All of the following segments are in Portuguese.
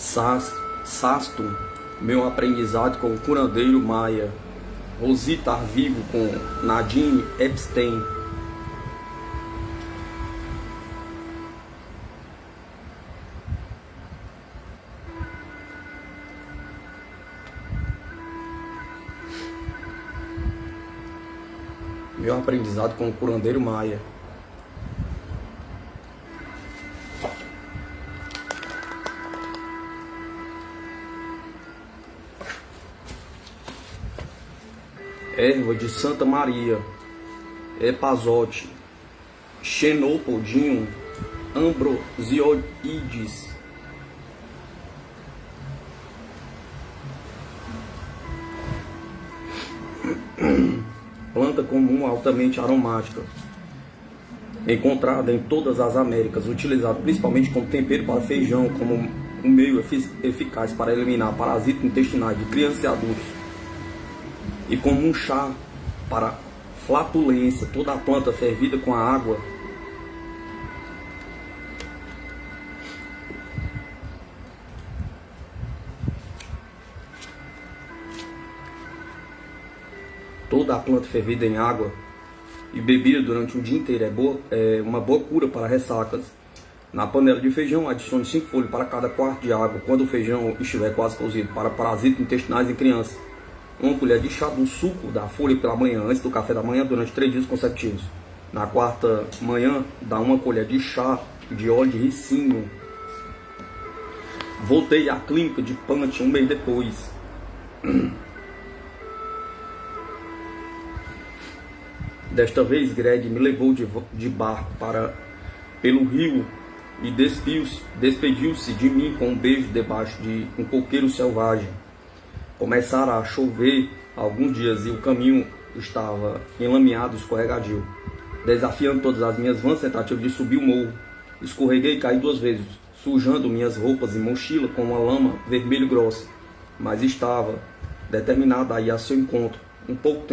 Sasto, meu aprendizado com o curandeiro Maia. Rosita Arvigo com Nadine Epstein. Meu aprendizado com o curandeiro Maia. Erva de Santa Maria, Epazote, Xenopodium, Ambrosides. Planta comum altamente aromática, encontrada em todas as Américas, utilizada principalmente como tempero para feijão, como um meio eficaz para eliminar parasitas intestinais de crianças e adultos, e como um chá para flatulência. Toda a planta fervida com a água em água e bebida durante o dia inteiro é uma boa cura para ressacas. Na panela de feijão, adicione 5 folhas para cada quarto de água quando o feijão estiver quase cozido, para parasitas intestinais em crianças. 1 colher de chá do suco da folha pela manhã, antes do café da manhã, durante 3 dias consecutivos. Na quarta manhã, dá 1 colher de chá de óleo de ricinho. Voltei à clínica de Punch 1 mês depois. Desta vez, Greg me levou de barco pelo rio e despediu-se de mim com um beijo debaixo de um coqueiro selvagem. Começara a chover há alguns dias e o caminho estava enlameado e escorregadio. Desafiando todas as minhas vãs tentativas de subir o morro, escorreguei e caí 2 vezes, sujando minhas roupas e mochila com uma lama vermelho grossa, mas estava determinado a ir ao seu encontro. Em pouco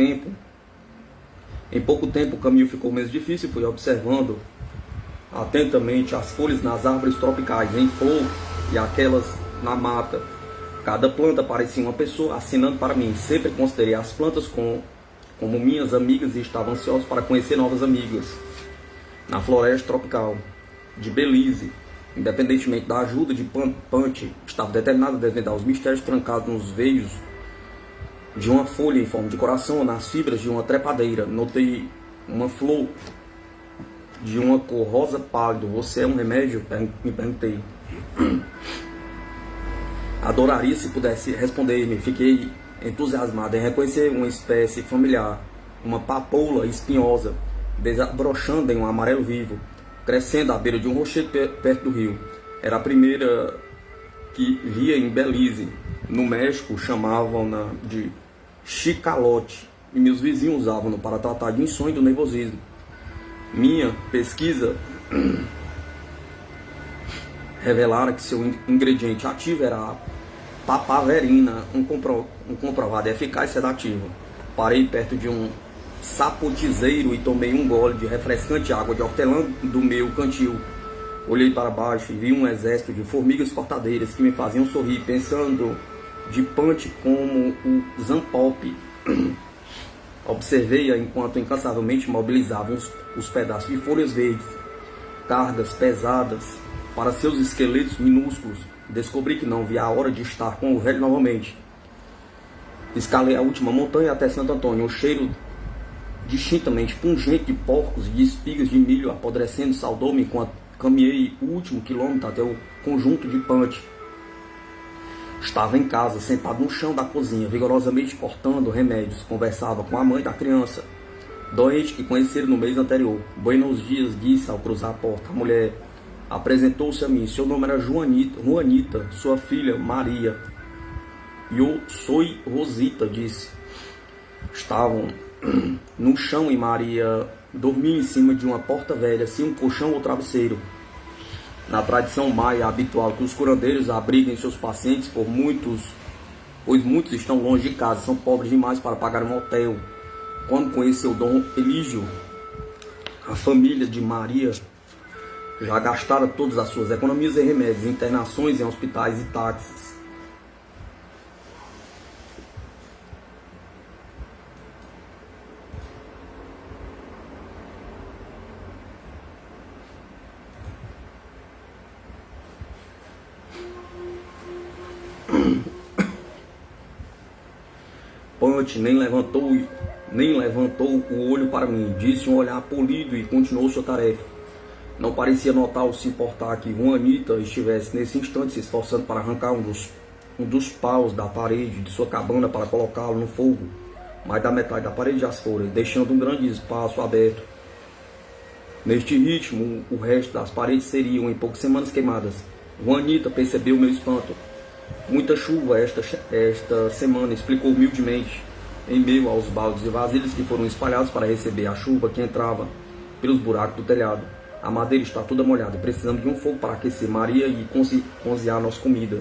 tempo o caminho ficou menos difícil e fui observando atentamente as folhas nas árvores tropicais em flor e aquelas na mata. Cada planta parecia uma pessoa assinando para mim. Sempre considerei as plantas como minhas amigas e estava ansioso para conhecer novas amigas. Na floresta tropical de Belize, independentemente da ajuda de Punch, estava determinado a desvendar os mistérios trancados nos veios de uma folha em forma de coração ou nas fibras de uma trepadeira. Notei uma flor de uma cor rosa pálido. Você é um remédio? Me perguntei. Adoraria se pudesse responder-me. Fiquei entusiasmado em reconhecer uma espécie familiar, uma papoula espinhosa, desabrochando em um amarelo vivo, crescendo à beira de um rochedo perto do rio. Era a primeira que via em Belize. No México chamavam-na de chicalote e meus vizinhos usavam-no para tratar de insônia e do nervosismo. Minha pesquisa revelara que seu ingrediente ativo era a papaverina, um comprovado eficaz sedativo. Parei perto de um sapotizeiro e tomei um gole de refrescante água de hortelã do meu cantil. Olhei para baixo e vi um exército de formigas cortadeiras que me faziam sorrir, pensando de Punch como o Zampope. Observei-a enquanto incansavelmente mobilizavam os pedaços de folhas verdes, cargas pesadas para seus esqueletos minúsculos. Descobri que não via a hora de estar com o velho novamente. Escalei a última montanha até Santo Antônio. O cheiro distintamente pungente de porcos e de espigas de milho apodrecendo saudou-me enquanto caminhei o último quilômetro até o conjunto de Punch. Estava em casa, sentado no chão da cozinha, vigorosamente cortando remédios. Conversava com a mãe da criança, doente, que conhecera no mês anterior. Buenos dias, disse ao cruzar a porta. A mulher apresentou-se a mim. Seu nome era Juanita, sua filha Maria. Eu sou Rosita, disse. Estavam no chão e Maria dormia em cima de uma porta velha, sem um colchão ou travesseiro. Na tradição maia é habitual que os curandeiros abriguem seus pacientes, pois muitos estão longe de casa, são pobres demais para pagar um hotel. Quando conheceu Dom Elígio, a família de Maria Já gastara todas as suas economias em remédios, internações em hospitais e táxis. Punch nem levantou o olho para mim, disse um olhar polido e continuou sua tarefa. Não parecia notar ou se importar que Juanita estivesse nesse instante se esforçando para arrancar um dos paus da parede de sua cabana para colocá-lo no fogo. Mais da metade da parede já se fora, deixando um grande espaço aberto. Neste ritmo, o resto das paredes seriam em poucas semanas queimadas. Juanita percebeu meu espanto. Muita chuva esta semana, explicou humildemente, em meio aos baldes e vasilhas que foram espalhados para receber a chuva que entrava pelos buracos do telhado. A madeira está toda molhada, precisamos de um fogo para aquecer Maria e cozinhar nossa comida.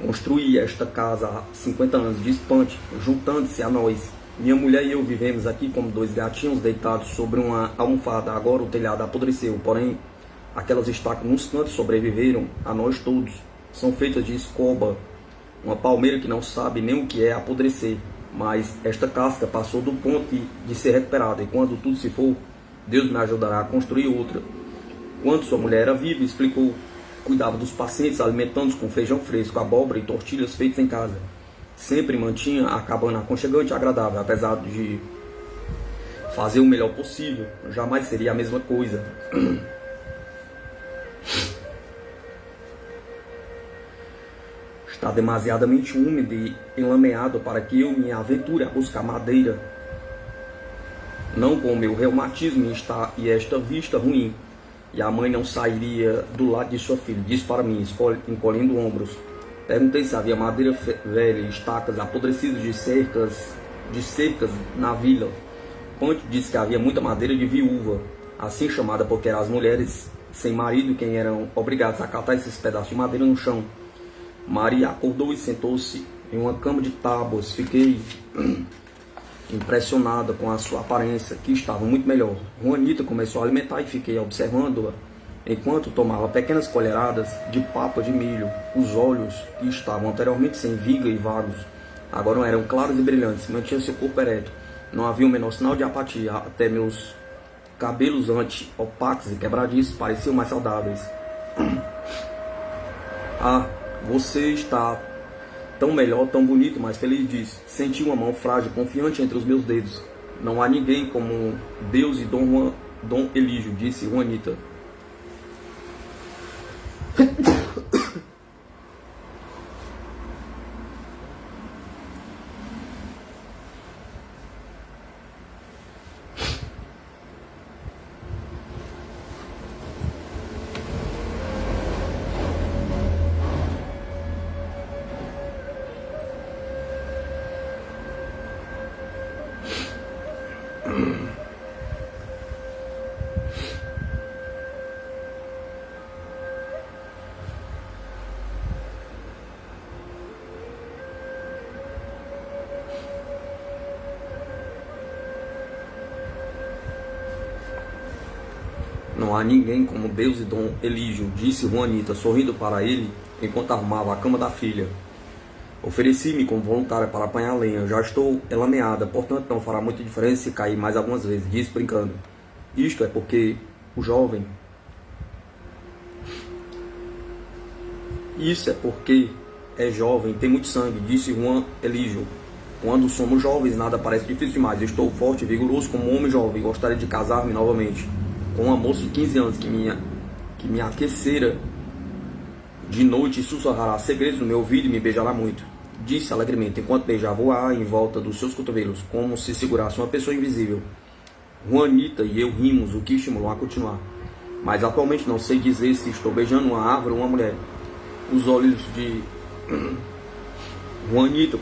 Construí esta casa há 50 anos, disse Punch, juntando-se a nós. Minha mulher e eu vivemos aqui como dois gatinhos deitados sobre uma almofada. Agora o telhado apodreceu, porém aquelas estacas nos cantos sobreviveram a nós todos. São feitas de escoba, uma palmeira que não sabe nem o que é apodrecer. Mas esta casca passou do ponto de ser recuperada, e quando tudo se for, Deus me ajudará a construir outra. Quando sua mulher era viva, explicou, cuidava dos pacientes, alimentando-os com feijão fresco, abóbora e tortilhas feitas em casa. Sempre mantinha a cabana aconchegante e agradável, apesar de fazer o melhor possível. Jamais seria a mesma coisa. Está demasiadamente úmido e enlameado para que eu me aventure a buscar madeira. Não com o meu reumatismo e esta vista ruim. E a mãe não sairia do lado de sua filha, disse para mim, encolhendo ombros. Perguntei se havia madeira velha e estacas apodrecidas de cercas na vila. Punch disse que havia muita madeira de viúva, assim chamada porque eram as mulheres sem marido quem eram obrigadas a catar esses pedaços de madeira no chão. Maria acordou e sentou-se em uma cama de tábuas. Fiquei impressionada com a sua aparência, que estava muito melhor. Juanita começou a alimentar e fiquei observando-a enquanto tomava pequenas colheradas de papa de milho. Os olhos, que estavam anteriormente sem viga e vagos, agora eram claros e brilhantes. Mantinha seu corpo ereto. Não havia o menor sinal de apatia. Até meus cabelos opacos e quebradiços pareciam mais saudáveis. Ah, você está tão melhor, tão bonito, mais feliz, disse. Senti uma mão frágil, confiante entre os meus dedos. Não há ninguém como Deus e Dom Elígio, disse Juanita. Não há ninguém como Deus e Dom Elígio, disse Juanita, sorrindo para ele enquanto arrumava a cama da filha. Ofereci-me como voluntária para apanhar lenha. Já estou elameada, portanto não fará muita diferença se cair mais algumas vezes, disse brincando. Isto é porque o jovem... Isso é porque é jovem, tem muito sangue, disse Juan Elígio. Quando somos jovens, nada parece difícil demais. Estou forte e vigoroso como um homem jovem. Gostaria de casar-me novamente com uma moça de 15 anos que me aquecera de noite e sussurrará segredos no meu ouvido e me beijará muito, disse alegremente, enquanto beijava o ar em volta dos seus cotovelos, como se segurasse uma pessoa invisível. Juanita e eu rimos, o que estimulou a continuar. Mas atualmente não sei dizer se estou beijando uma árvore ou uma mulher. Os olhos de Juanita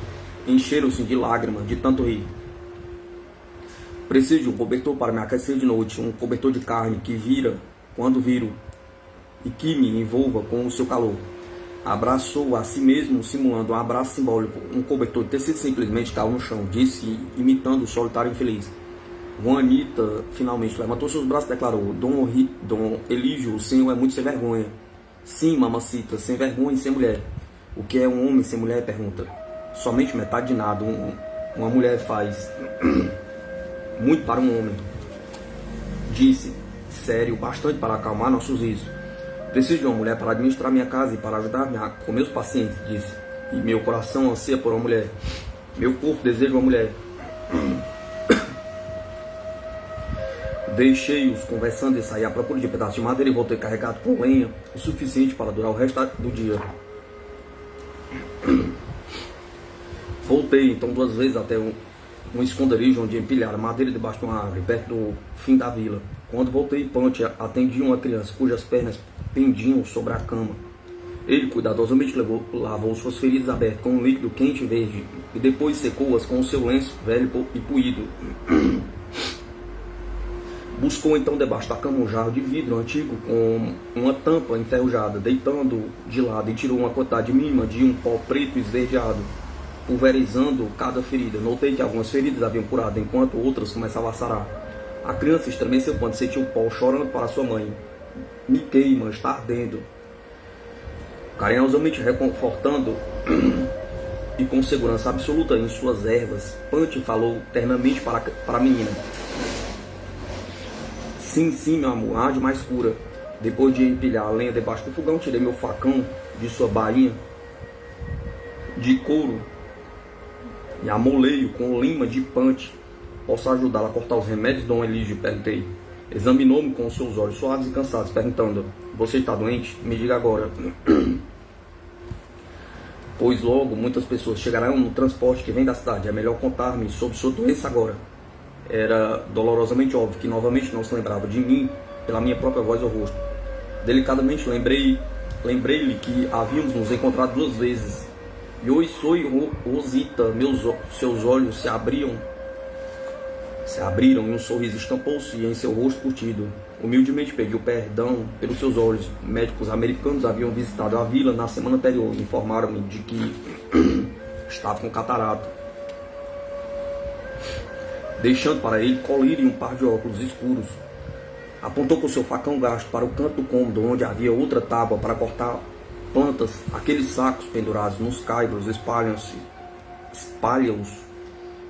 encheram-se de lágrimas, de tanto rir. Preciso de um cobertor para me aquecer de noite, um cobertor de carne que vira quando viro e que me envolva com o seu calor. abraçou a si mesmo, simulando um abraço simbólico. Um cobertor de tecido simplesmente caiu no chão, disse, imitando o solitário infeliz. Juanita finalmente levantou seus braços e declarou: Dom Elígio, o senhor é muito sem vergonha. Sim, mamacita, sem vergonha e sem mulher. O que é um homem sem mulher? Pergunta. Somente metade de nada. Uma mulher faz muito para um homem. Disse, sério, bastante para acalmar nossos risos. Preciso de uma mulher para administrar minha casa e para ajudar-me com meus pacientes, disse. E meu coração anseia por uma mulher. Meu corpo deseja uma mulher. Deixei-os conversando e saí à procura de pedaços de madeira e voltei carregado com lenha o suficiente para durar o resto do dia. Voltei então 2 vezes até um esconderijo onde empilharam madeira debaixo de uma árvore, perto do fim da vila. Quando voltei, Punch atendia uma criança cujas pernas pendiam sobre a cama. Ele cuidadosamente lavou suas feridas abertas com um líquido quente e verde e depois secou-as com o seu lenço velho e puído. Buscou então debaixo da cama um jarro de vidro antigo com uma tampa enferrujada, deitando de lado e tirou uma quantidade mínima de um pó preto esverdeado, pulverizando cada ferida. Notei que algumas feridas haviam curado, enquanto outras começavam a sarar. A criança estremeceu quando sentiu o pó, chorando para sua mãe. Me queima, está ardendo. Carinhosamente reconfortando e com segurança absoluta em suas ervas, Punch falou ternamente para a menina. Sim, meu amor, arde mais cura. Depois de empilhar a lenha debaixo do fogão, tirei meu facão de sua bainha de couro e amolei-o com lima de Punch. Posso ajudá-la a cortar os remédios, Dom Elígio? Perguntei. Examinou-me com os seus olhos suaves e cansados, perguntando: você está doente? Me diga agora. Pois logo muitas pessoas chegarão no transporte que vem da cidade. É melhor contar-me sobre sua doença agora. Era dolorosamente óbvio que novamente não se lembrava de mim pela minha própria voz ou rosto. Delicadamente lembrei-lhe que havíamos nos encontrado 2 vezes. E hoje sou Rosita. Seus olhos se abriram e um sorriso estampou-se em seu rosto curtido. Humildemente pediu perdão pelos seus olhos. Médicos americanos haviam visitado a vila na semana anterior e informaram-me de que estava com catarata, deixando para ele colírio e um par de óculos escuros. Apontou com seu facão gasto para o canto do cômodo, onde havia outra tábua para cortar plantas. Aqueles sacos pendurados nos caibros espalham-os.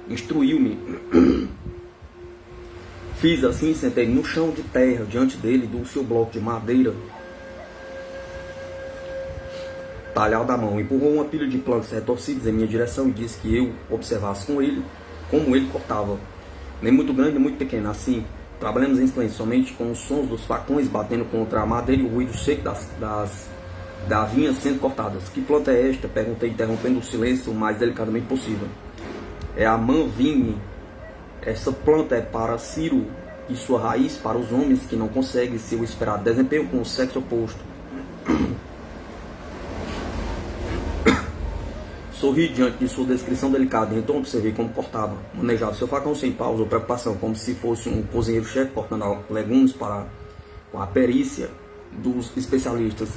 Instruiu-me. Fiz assim e sentei no chão de terra, diante dele, do seu bloco de madeira talhado à mão. Empurrou uma pilha de plantas retorcidas em minha direção e disse que eu observasse com ele como ele cortava. Nem muito grande, nem muito pequeno. Assim, trabalhamos em silêncio, somente com os sons dos facões batendo contra a madeira e o ruído seco das gavinhas sendo cortadas. Que planta é esta? Perguntei, interrompendo o silêncio o mais delicadamente possível. É a manvine. Essa planta é para Ciro e sua raiz para os homens que não conseguem ser o esperado desempenho com o sexo oposto. Sorri diante de sua descrição delicada e então observei como cortava. Manejava seu facão sem pausa ou preocupação, como se fosse um cozinheiro-chefe cortando legumes com a perícia dos especialistas.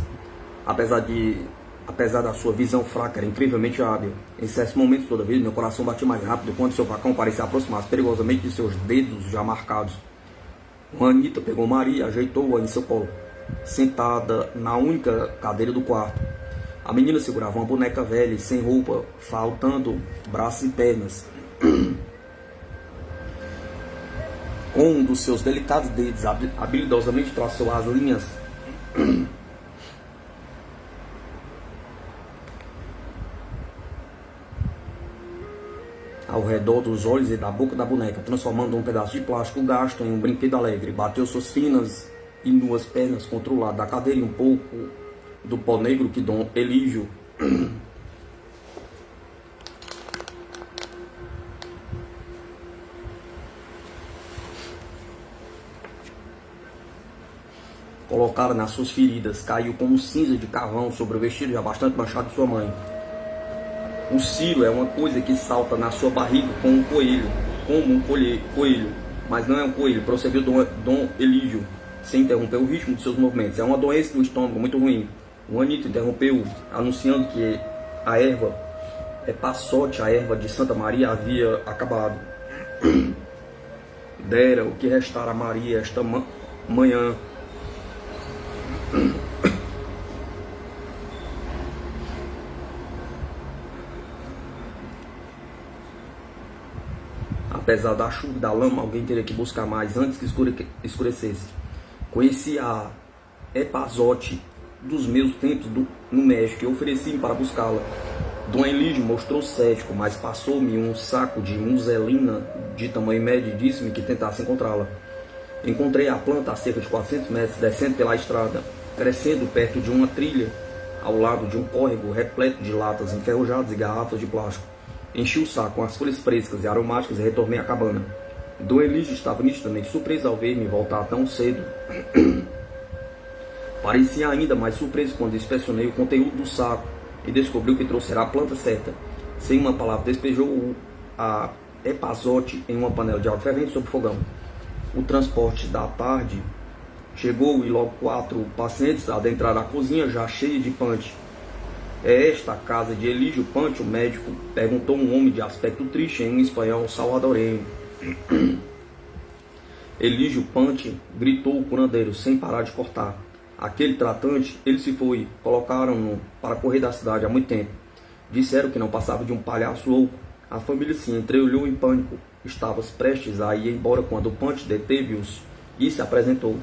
Apesar da sua visão fraca, era incrivelmente hábil. Em certos momentos, toda vez, meu coração batia mais rápido quando seu facão parecia aproximar-se perigosamente de seus dedos já marcados. Juanita pegou Maria e ajeitou-a em seu colo, sentada na única cadeira do quarto. A menina segurava uma boneca velha e sem roupa, faltando braços e pernas. Com um dos seus delicados dedos, habilidosamente traçou as linhas ao redor dos olhos e da boca da boneca, transformando um pedaço de plástico gasto em um brinquedo alegre. Bateu suas finas e nuas pernas contra o lado da cadeira e um pouco do pó negro que Dom Elígio colocara nas suas feridas, caiu como cinza de carvão sobre o vestido já bastante manchado de sua mãe. O Ciro é uma coisa que salta na sua barriga como um coelho, mas não é um coelho, prosseguiu Dom Elígio, sem interromper o ritmo de seus movimentos. É uma doença do estômago muito ruim. O Anito interrompeu, anunciando que a erva passote, a erva de Santa Maria, havia acabado. Dera o que restara a Maria esta manhã. Apesar da chuva e da lama, alguém teria que buscar mais antes que escurecesse. Conheci a epazote dos meus tempos no México e ofereci-me para buscá-la. Dom Elígio mostrou cético, mas passou-me um saco de muselina de tamanho médio e disse-me que tentasse encontrá-la. Encontrei a planta a cerca de 400 metros, descendo pela estrada, crescendo perto de uma trilha, ao lado de um córrego repleto de latas enferrujadas e garrafas de plástico. Enchi o saco com as folhas frescas e aromáticas e retornei à cabana. Dom Elígio estava nitidamente surpreso ao ver-me voltar tão cedo. Parecia ainda mais surpreso quando inspecionei o conteúdo do saco e descobriu que trouxera a planta certa. Sem uma palavra, despejou a epazote em uma panela de água fervente sobre o fogão. O transporte da tarde chegou e logo 4 pacientes adentraram a cozinha já cheia de punch. É esta a casa de Elígio Punch, o médico? Perguntou um homem de aspecto triste em um espanhol salvadorenho. Elígio Punch, gritou o curandeiro sem parar de cortar. Aquele tratante, ele se foi. Colocaram-no para correr da cidade há muito tempo. Disseram que não passava de um palhaço louco. A família se entreolhou em pânico. Estava prestes a ir embora quando o Punch deteve-os e se apresentou.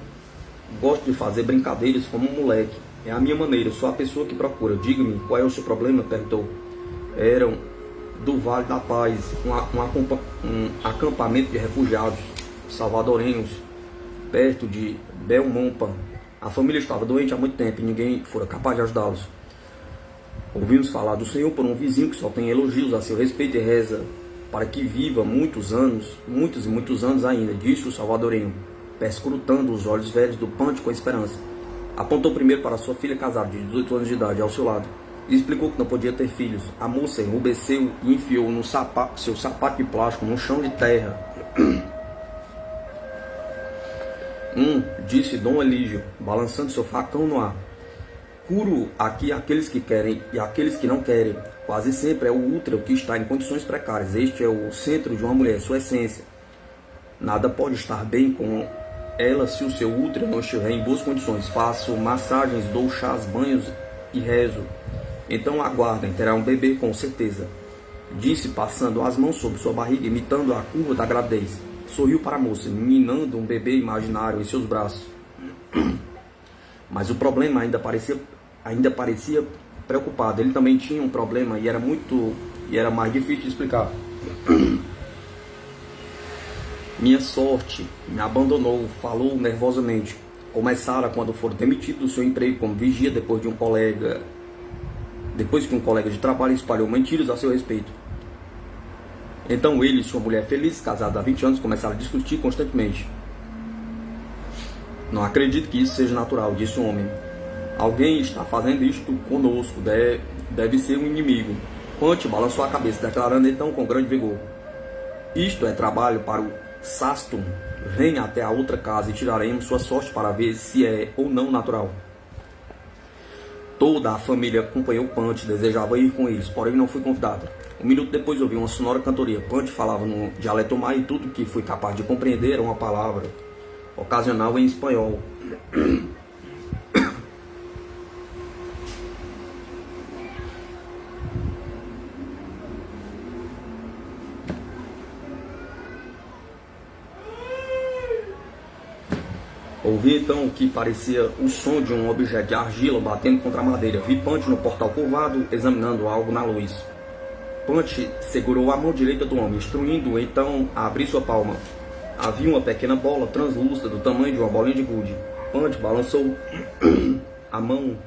Gosto de fazer brincadeiras como um moleque. É a minha maneira, sou a pessoa que procura. Diga-me, qual é o seu problema? Perguntou. Eram do Vale da Paz, um acampamento de refugiados salvadorenhos, perto de Belmonpa. A família estava doente há muito tempo e ninguém fora capaz de ajudá-los. Ouvimos falar do Senhor por um vizinho que só tem elogios a seu respeito e reza para que viva muitos e muitos anos ainda, disse o salvadorenho, perscrutando os olhos velhos do Punch com esperança. Apontou primeiro para sua filha casada de 18 anos de idade ao seu lado e explicou que não podia ter filhos. A moça enrubesceu e enfiou no seu sapato de plástico no chão de terra. Disse Dom Elígio, balançando seu facão no ar. Curo aqui aqueles que querem e aqueles que não querem. Quase sempre é o útero que está em condições precárias. Este é o centro de uma mulher, sua essência. Nada pode estar bem com ela se o seu útero não estiver em boas condições. Faço massagens, dou chás, banhos e rezo. Então aguardem, terá um bebê com certeza. Disse, passando as mãos sobre sua barriga, imitando a curva da gravidez. Sorriu para a moça, minando um bebê imaginário em seus braços. Mas o problema ainda parecia preocupado. Ele também tinha um problema e era mais difícil de explicar. Minha sorte me abandonou, falou nervosamente. Começara quando for demitido do seu emprego como vigia depois que um colega de trabalho espalhou mentiras a seu respeito. Então ele e sua mulher feliz, casados há 20 anos, começaram a discutir constantemente. Não acredito que isso seja natural, disse o homem. Alguém está fazendo isto conosco, deve ser um inimigo. Punch balançou a cabeça, declarando então com grande vigor. Isto é trabalho para o Sastum. Venha até a outra casa e tiraremos sua sorte para ver se é ou não natural. Toda a família acompanhou Punch, desejava ir com eles, porém não foi convidada. Um minuto depois ouvi uma sonora cantoria. Punch falava no dialeto maia e tudo que fui capaz de compreender era uma palavra ocasional em espanhol. Ouvi então o que parecia o som de um objeto de argila batendo contra a madeira. Vi Punch no portal curvado, examinando algo na luz. Punch segurou a mão direita do homem, instruindo-o então a abrir sua palma. Havia uma pequena bola translúcida do tamanho de uma bolinha de gude. Punch balançou a mão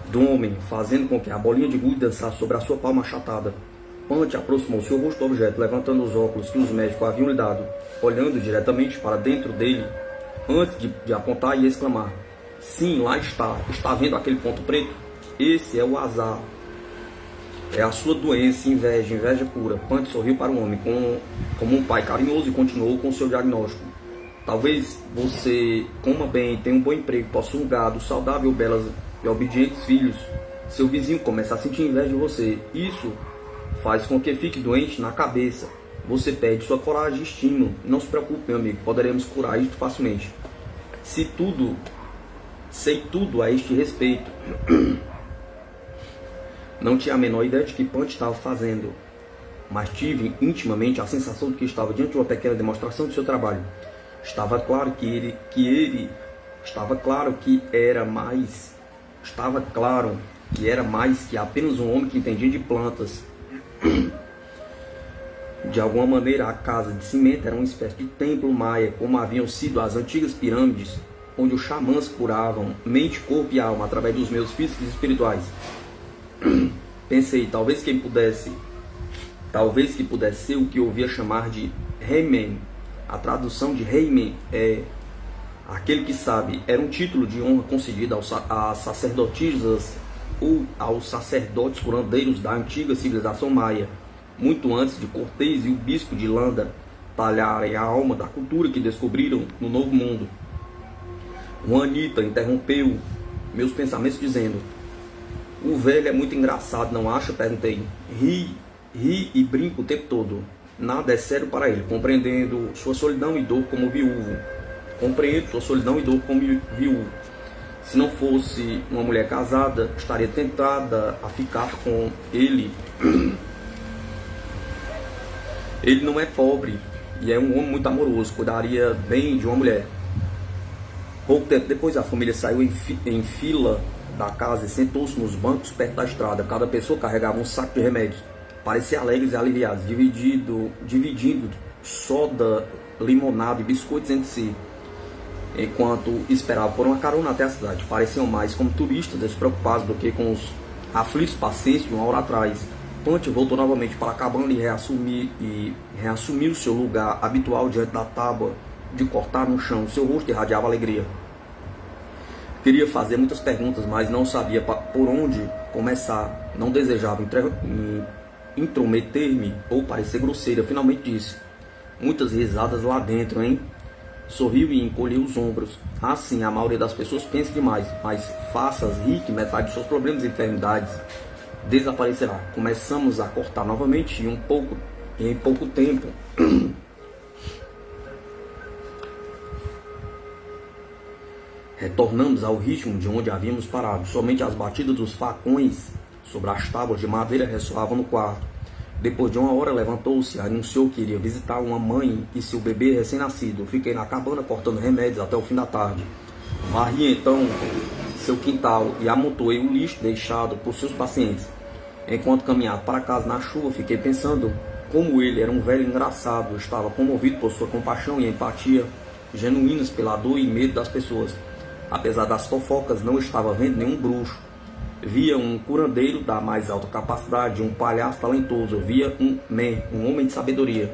do homem, fazendo com que a bolinha de gude dançasse sobre a sua palma achatada. Punch aproximou seu rosto do objeto, levantando os óculos que os médicos haviam lhe dado, olhando diretamente para dentro dele, antes de apontar e exclamar: sim, lá está. Está vendo aquele ponto preto? Esse é o azar. É a sua doença, inveja pura. Punch sorriu para o homem como um pai carinhoso e continuou com seu diagnóstico. Talvez você coma bem, tenha um bom emprego, possua um gado saudável, belas e obedientes filhos. Seu vizinho começa a sentir inveja de você. Isso faz com que fique doente na cabeça. Você perde sua coragem e estímulo. Não se preocupe, meu amigo, poderemos curar isso facilmente. Sei tudo a este respeito. Não tinha a menor ideia de que Punch estava fazendo, mas tive intimamente a sensação de que estava diante de uma pequena demonstração de seu trabalho. Estava claro que era mais que apenas um homem que entendia de plantas. De alguma maneira, a casa de cimento era uma espécie de templo maia, como haviam sido as antigas pirâmides, onde os xamãs curavam mente, corpo e alma através dos meios físicos e espirituais. Pensei, talvez que pudesse ser o que eu ouvia chamar de Heimen. A tradução de Heimen é aquele que sabe. Era um título de honra concedido às sacerdotisas ou aos sacerdotes curandeiros da antiga civilização maia, muito antes de Cortés e o bispo de Landa talharem a alma da cultura que descobriram no Novo Mundo. Juanita interrompeu meus pensamentos dizendo: "O velho é muito engraçado, não acha?" Perguntei. Ri e brinca o tempo todo. Nada é sério para ele, compreendo sua solidão e dor como viúvo. Se não fosse uma mulher casada, estaria tentada a ficar com ele. Ele não é pobre e é um homem muito amoroso, cuidaria bem de uma mulher. Pouco tempo depois, a família saiu em fila da casa e sentou-se nos bancos perto da estrada. Cada pessoa carregava um saco de remédios. Pareciam alegres e aliviados, dividindo soda, limonada e biscoitos entre si, enquanto esperavam por uma carona até a cidade. Pareciam mais como turistas despreocupados do que com os aflitos pacientes de uma hora atrás. Punch voltou novamente para a cabana e reassumiu seu lugar habitual diante da tábua de cortar no chão. Seu rosto irradiava alegria. Queria fazer muitas perguntas, mas não sabia por onde começar. Não desejava intrometer-me ou parecer grosseira. Finalmente disse: "Muitas risadas lá dentro, hein?" Sorriu e encolheu os ombros. Assim, a maioria das pessoas pensa demais, mas faça-as rir que metade dos seus problemas e enfermidades desaparecerá. Começamos a cortar novamente em pouco tempo. Retornamos ao ritmo de onde havíamos parado. Somente as batidas dos facões sobre as tábuas de madeira ressoavam no quarto. Depois de uma hora, levantou-se e anunciou que iria visitar uma mãe e seu bebê recém-nascido. Fiquei na cabana cortando remédios até o fim da tarde. Varri então seu quintal e amontoei o lixo deixado por seus pacientes. Enquanto caminhava para casa na chuva, fiquei pensando como ele era um velho engraçado. Estava comovido por sua compaixão e empatia genuínas pela dor e medo das pessoas. Apesar das fofocas, não estava vendo nenhum bruxo. Via um curandeiro da mais alta capacidade, um palhaço talentoso. Via um homem de sabedoria.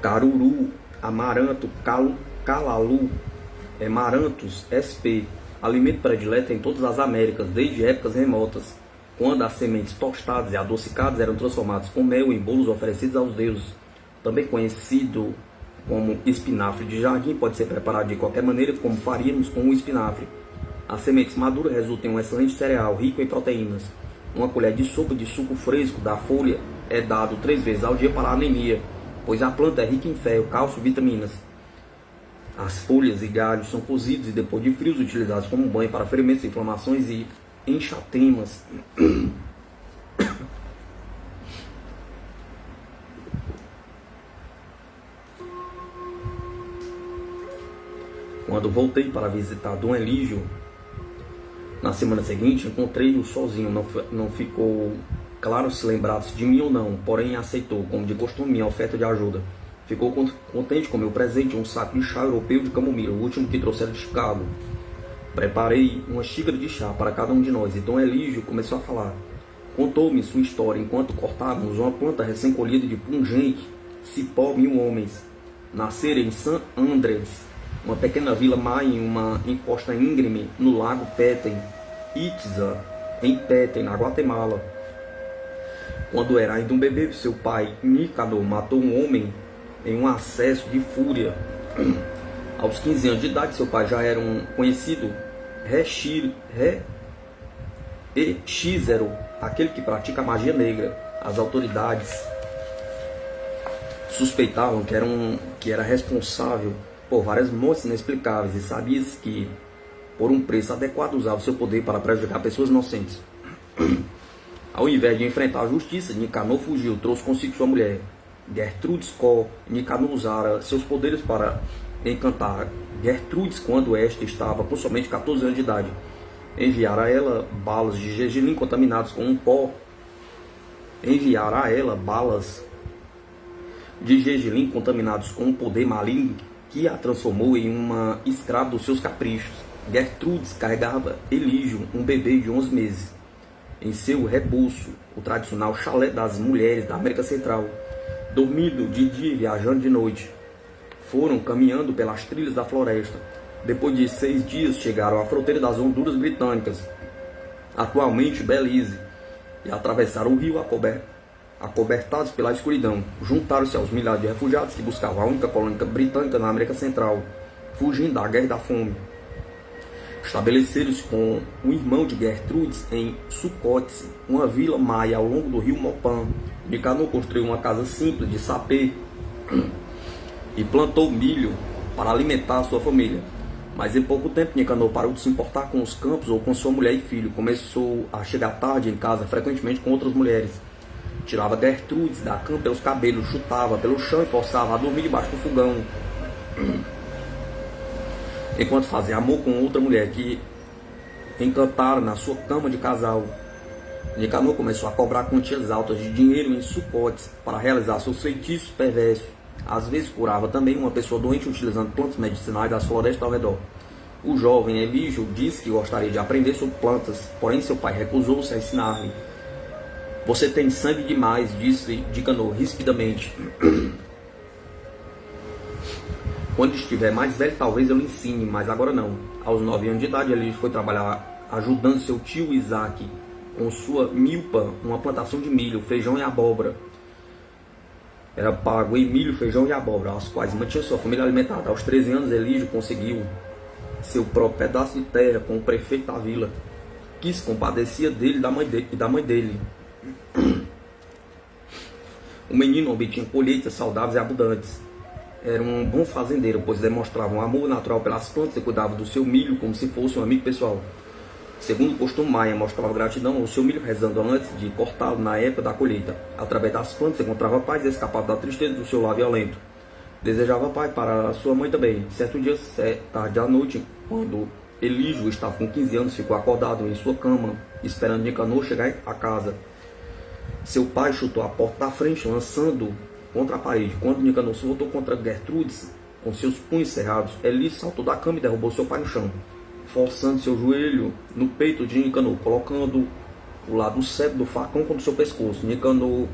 Caruru, amaranto, calalu, Marantus sp. Alimento predileto em todas as Américas, desde épocas remotas, quando as sementes tostadas e adocicadas eram transformadas com mel em bolos oferecidos aos deuses. Também conhecido como espinafre de jardim, pode ser preparado de qualquer maneira, como faríamos com o espinafre. As sementes maduras resultam em um excelente cereal, rico em proteínas. Uma colher de sopa de suco fresco da folha é dado 3 vezes ao dia para a anemia, pois a planta é rica em ferro, cálcio e vitaminas. As folhas e galhos são cozidos e depois de frios utilizados como banho para ferimentos, inflamações e enxatemas. Quando voltei para visitar Dom Elígio na semana seguinte, encontrei-o sozinho. Não ficou claro se lembrasse de mim ou não, porém aceitou, como de costume, minha oferta de ajuda. Ficou contente com meu presente, um saco de chá europeu de camomila, o último que trouxeram de Chicago. Preparei uma xícara de chá para cada um de nós e Dom Elígio começou a falar. Contou-me sua história enquanto cortávamos uma planta recém-colhida de pungente cipó 1000 homens. Nasceram em San Andrés, uma pequena vila maia em uma encosta íngreme no lago Petén, Itza, em Petén, na Guatemala. Quando era ainda um bebê, seu pai, Nicanor, matou um homem em um acesso de fúria. Aos 15 anos de idade, seu pai já era um conhecido hechízero, aquele que pratica a magia negra. As autoridades suspeitavam que era responsável por várias mortes inexplicáveis e sabiam que, por um preço adequado, usava seu poder para prejudicar pessoas inocentes. Ao invés de enfrentar a justiça, Nicanor fugiu, trouxe consigo sua mulher, Gertrudes Kor. Nicanor usara seus poderes para encantar Gertrudes quando esta estava com somente 14 anos de idade. Enviara a ela balas de gergelim contaminados com um pó. Enviara a ela balas de gergelim contaminados com um poder maligno que a transformou em uma escrava dos seus caprichos. Gertrudes carregava Elígio, um bebê de 11 meses, em seu repouso, o tradicional chalé das mulheres da América Central. Dormindo de dia e viajando de noite, foram caminhando pelas trilhas da floresta. Depois de 6 dias, chegaram à fronteira das Honduras Britânicas, atualmente Belize, e atravessaram o rio acobertados pela escuridão. Juntaram-se aos milhares de refugiados que buscavam a única colônia britânica na América Central, fugindo da guerra e da fome. Estabeleceram-se com o irmão de Gertrudes em Sucotes, uma vila maia ao longo do rio Mopan. Nicanor construiu uma casa simples de sapê e plantou milho para alimentar a sua família. Mas em pouco tempo Nicanor parou de se importar com os campos ou com sua mulher e filho. Começou a chegar tarde em casa, frequentemente com outras mulheres. Tirava Gertrudes da cama pelos cabelos, chutava pelo chão e forçava a dormir debaixo do fogão, enquanto fazia amor com outra mulher que encantara na sua cama de casal. Nicanor começou a cobrar quantias altas de dinheiro em Sucotes para realizar seus feitiços perversos. Às vezes curava também uma pessoa doente utilizando plantas medicinais das florestas ao redor. O jovem Elígio disse que gostaria de aprender sobre plantas, porém seu pai recusou-se a ensinar-lhe. Você tem sangue demais, disse Nicanor rispidamente. Quando estiver mais velho, talvez eu lhe ensine, mas agora não. Aos 9 anos de idade, Elígio foi trabalhar ajudando seu tio Isaac com sua milpa, uma plantação de milho, feijão e abóbora. Era pago em milho, feijão e abóbora, aos quais mantinha sua família alimentada. Aos 13 anos, Elígio conseguiu seu próprio pedaço de terra com o prefeito da vila, que se compadecia dele e da mãe dele. O menino obtinha colheitas saudáveis e abundantes. Era um bom fazendeiro, pois demonstrava um amor natural pelas plantas e cuidava do seu milho como se fosse um amigo pessoal. Segundo o costume maia, mostrava gratidão ao seu milho rezando antes de cortá-lo na época da colheita. Através das plantas encontrava paz e escapava da tristeza do seu lar violento. Desejava paz para sua mãe também. Certo dia, tarde à noite, quando Elígio estava com 15 anos, ficou acordado em sua cama, esperando Nicanor chegar à casa. Seu pai chutou a porta da frente, lançando contra a parede. Quando Nicanor se voltou contra Gertrudes, com seus punhos cerrados, Elígio saltou da cama e derrubou seu pai no chão, forçando seu joelho no peito de Nicanor, colocando o lado certo do facão contra seu pescoço. Nicanor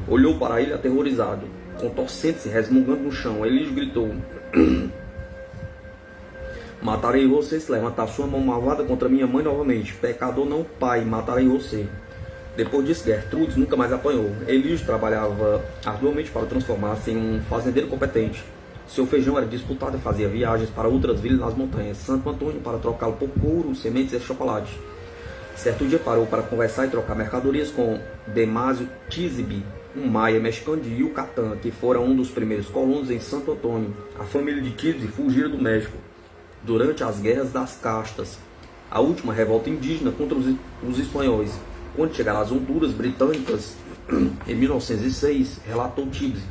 olhou para ele aterrorizado, contorcendo-se, resmungando no chão. Elígio gritou: matarei você se levantar sua mão malvada contra minha mãe novamente. Pecador não, pai, matarei você. Depois disso, Gertrudes nunca mais apanhou. Elígio trabalhava arduamente para transformar-se em um fazendeiro competente. Seu feijão era disputado e fazia viagens para outras vilas nas montanhas Santo Antônio para trocá-lo por couro, sementes e chocolate. Certo dia parou para conversar e trocar mercadorias com Demásio Tisbe, um maia mexicano de Yucatán, que fora um dos primeiros colonos em Santo Antônio. A família de Tisbe fugiram do México durante as guerras das castas, a última revolta indígena contra os espanhóis. Quando chegaram às Honduras Britânicas, em 1906, relatou Tisbe,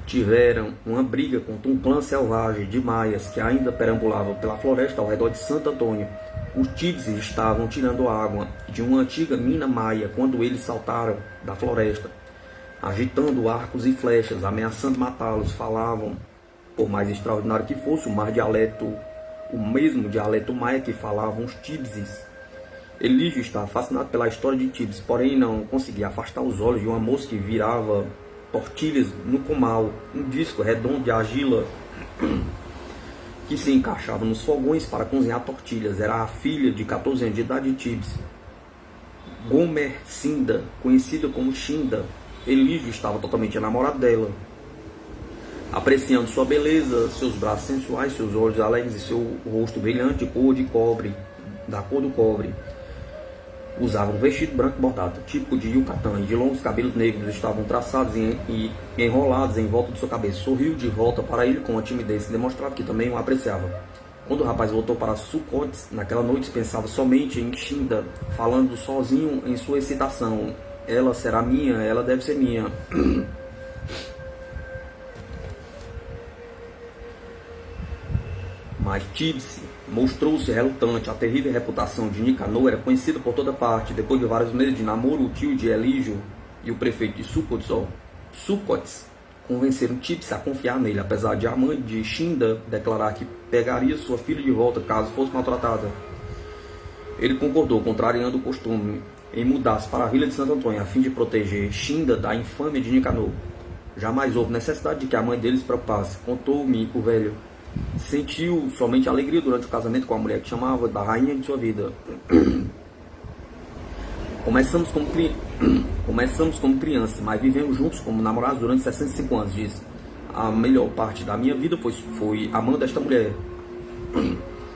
tiveram uma briga contra um clã selvagem de maias que ainda perambulavam pela floresta ao redor de Santo Antônio. Os Tisbes estavam tirando água de uma antiga mina maia quando eles saltaram da floresta, agitando arcos e flechas, ameaçando matá-los. Falavam, por mais extraordinário que fosse, o mesmo dialeto maia que falavam os Tisbes. Elígio estava fascinado pela história de Tisbes, porém não conseguia afastar os olhos de uma moça que virava tortilhas no comal, um disco redondo de argila que se encaixava nos fogões para cozinhar tortilhas. Era a filha de 14 anos de idade de Tisbes. Gomercinda, conhecida como Xinda. Elígio estava totalmente enamorado dela, apreciando sua beleza, seus braços sensuais, seus olhos alegres e seu rosto brilhante de cobre, da cor do cobre. Usava um vestido branco bordado, típico de Yucatán, e de longos cabelos negros estavam traçados e enrolados em volta de sua cabeça. Sorriu de volta para ele com uma timidez que demonstrava que também o apreciava. Quando o rapaz voltou para Sucotes, naquela noite pensava somente em Xinda, falando sozinho em sua excitação. Ela será minha, ela deve ser minha. Mas Tibse mostrou-se relutante. A terrível reputação de Nicanor era conhecida por toda parte. Depois de vários meses de namoro, o tio de Elígio e o prefeito de Sucotes convenceram Tibse a confiar nele, apesar de a mãe de Xinda declarar que pegaria sua filha de volta caso fosse maltratada. Ele concordou, contrariando o costume, em mudar-se para a vila de Santo Antônio, a fim de proteger Xinda da infâmia de Nicanor. Jamais houve necessidade de que a mãe dele se preocupasse, contou-me o velho. Sentiu somente alegria durante o casamento com a mulher que chamava da rainha de sua vida. Começamos como crianças, mas vivemos juntos como namorados durante 65 anos, disse. A melhor parte da minha vida foi amando esta mulher.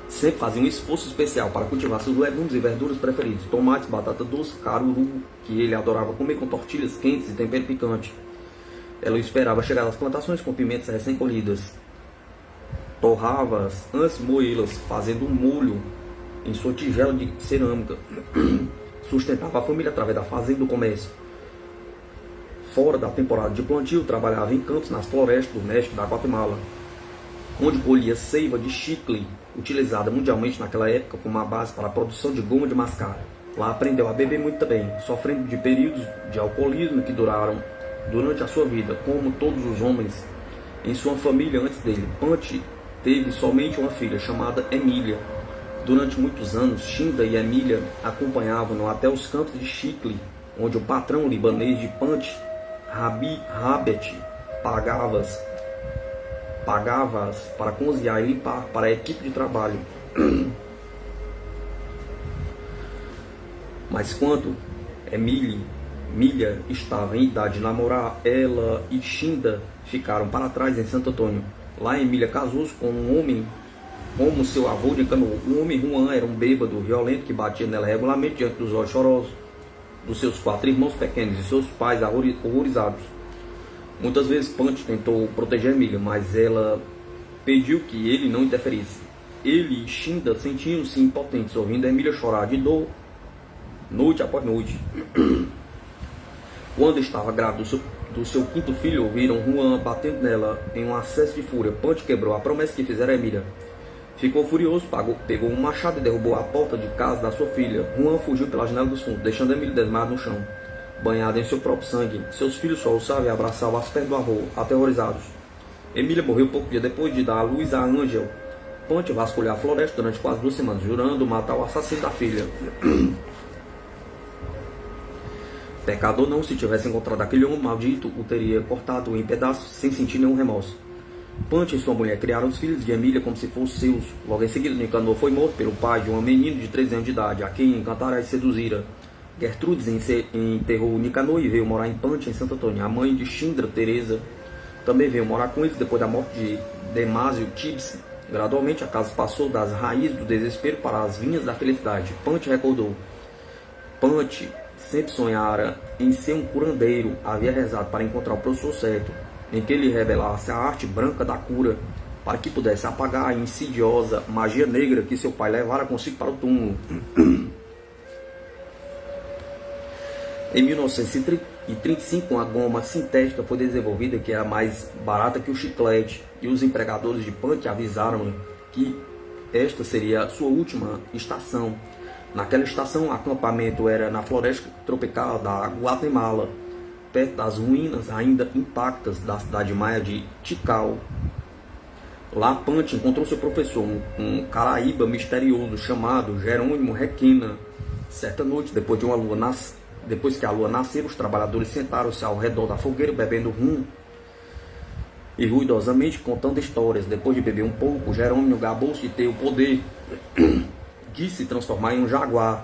Sempre fazia um esforço especial para cultivar seus legumes e verduras preferidos, tomates, batata doce, caruru, que ele adorava comer com tortilhas quentes e tempero picante. Ela o esperava chegar às plantações com pimentas recém-colhidas. Torrava-as antes de moê-las, fazendo um molho em sua tigela de cerâmica. Sustentava a família através da fazenda e do comércio. Fora da temporada de plantio, trabalhava em campos nas florestas do México e da Guatemala, onde colhia seiva de chicle, utilizada mundialmente naquela época como uma base para a produção de goma de mascar. Lá aprendeu a beber muito também, sofrendo de períodos de alcoolismo que duraram durante a sua vida, como todos os homens em sua família antes dele. Punch teve somente uma filha, chamada Emília. Durante muitos anos, Xinda e Emília acompanhavam-no até os campos de chicle, onde o patrão libanês de Punch, Rabi Rabet, pagava-as para cozinhar e limpar para a equipe de trabalho. Mas quando Emília estava em idade de namorar, ela e Xinda ficaram para trás em Santo Antônio. Lá Emília casou-se com um homem como seu avô de Canoa. O homem Juan era um bêbado violento que batia nela regularmente diante dos olhos chorosos dos seus 4 irmãos pequenos e seus pais horrorizados. Muitas vezes Punch tentou proteger Emília, mas ela pediu que ele não interferisse. Ele e Xinda sentiam-se impotentes, ouvindo Emília chorar de dor noite após noite. Quando estava grávida do seu 5º filho, ouviram Juan batendo nela em um acesso de fúria. Punch quebrou a promessa que fizera a Emília. Ficou furioso, pegou um machado e derrubou a porta de casa da sua filha. Juan fugiu pela janela dos fundos, deixando Emília desmaiada no chão, banhada em seu próprio sangue. Seus filhos soluçavam e abraçavam as pernas do avô, aterrorizados. Emília morreu pouco dia depois de dar à luz a Ângel. Punch vasculhou a floresta durante quase 2 semanas, jurando matar o assassino da filha. Pecador não, se tivesse encontrado aquele homem maldito, o teria cortado em pedaços sem sentir nenhum remorso. Punch e sua mulher criaram os filhos de Emília como se fossem seus. Logo em seguida, Nicanor foi morto pelo pai de um menino de 13 anos de idade, a quem encantara e seduzira. Gertrudes enterrou Nicanor e veio morar em Punch, em Santo Antônio. A mãe de Xindra, Teresa, também veio morar com eles depois da morte de Demásio Tibse. Gradualmente, a casa passou das raízes do desespero para as vinhas da felicidade. Punch recordou. Punch sempre sonhara em ser um curandeiro. Havia rezado para encontrar o professor certo, em que ele revelasse a arte branca da cura, para que pudesse apagar a insidiosa magia negra que seu pai levara consigo para o túmulo. Em 1935, uma goma sintética foi desenvolvida que era mais barata que o chiclete, e os empregadores de Punch avisaram que esta seria sua última estação. Naquela estação, o acampamento era na floresta tropical da Guatemala, perto das ruínas ainda intactas da cidade maia de Tikal. Lá, Punch encontrou seu professor, um caraíba misterioso chamado Jerônimo Requena. Certa noite, depois que a lua nasceu, os trabalhadores sentaram-se ao redor da fogueira, bebendo rum e ruidosamente contando histórias. Depois de beber um pouco, Jerônimo gabou-se de ter o poder de se transformar em um jaguar.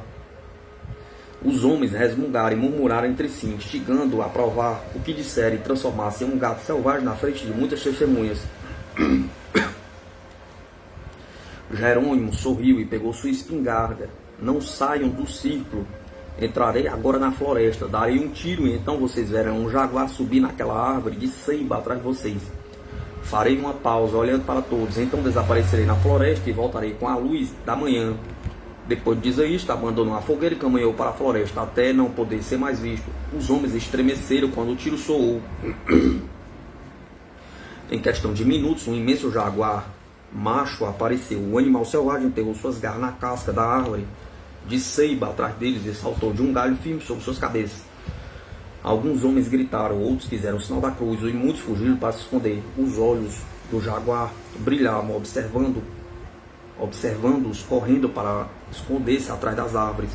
os homens resmungaram e murmuraram entre si, instigando-o a provar o que disseram e transformar-se em um gato selvagem na frente de muitas testemunhas. Jerônimo sorriu e pegou sua espingarda. Não saiam do círculo. Entrarei agora na floresta, darei um tiro e então vocês verão um jaguar subir naquela árvore de ceiba atrás de vocês. Farei uma pausa olhando para todos, então desaparecerei na floresta e voltarei com a luz da manhã. Depois de dizer isto, abandonou a fogueira e caminhou para a floresta, até não poder ser mais visto. Os homens estremeceram quando o tiro soou. Em questão de minutos, um imenso jaguar macho apareceu. O animal selvagem enterrou suas garras na casca da árvore de ceiba atrás deles e saltou de um galho firme sobre suas cabeças. Alguns homens gritaram, outros fizeram o sinal da cruz, e muitos fugiram para se esconder. Os olhos do jaguar brilhavam, observando-os correndo para esconder-se atrás das árvores.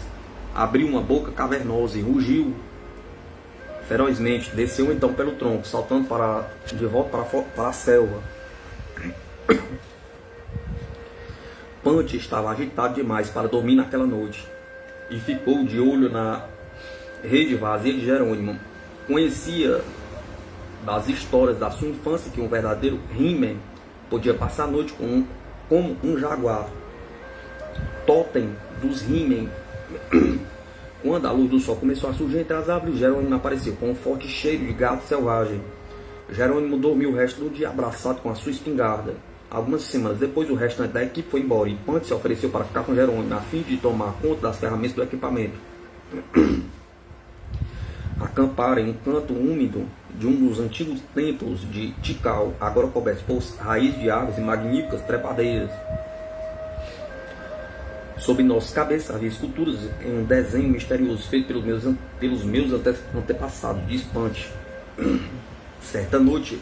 Abriu uma boca cavernosa e rugiu ferozmente. Desceu então pelo tronco, saltando de volta para a selva. Punch estava agitado demais para dormir naquela noite e ficou de olho na rede vazia de Jerônimo. Conhecia das histórias da sua infância que um verdadeiro He-Man podia passar a noite como um jaguar, totem dos He-Man. Quando a luz do sol começou a surgir entre as árvores, Jerônimo apareceu com um forte cheiro de gato selvagem. Jerônimo dormiu o resto do dia abraçado com a sua espingarda. Algumas semanas depois, o restante da equipe foi embora e Punch se ofereceu para ficar com Jerônimo, a fim de tomar conta das ferramentas do equipamento. Acamparam em um canto úmido de um dos antigos templos de Tikal, agora cobertos por raízes de árvores e magníficas trepadeiras. Sob nossas cabeças havia esculturas em um desenho misterioso feito pelos meus antepassados, diz Punch. Certa noite,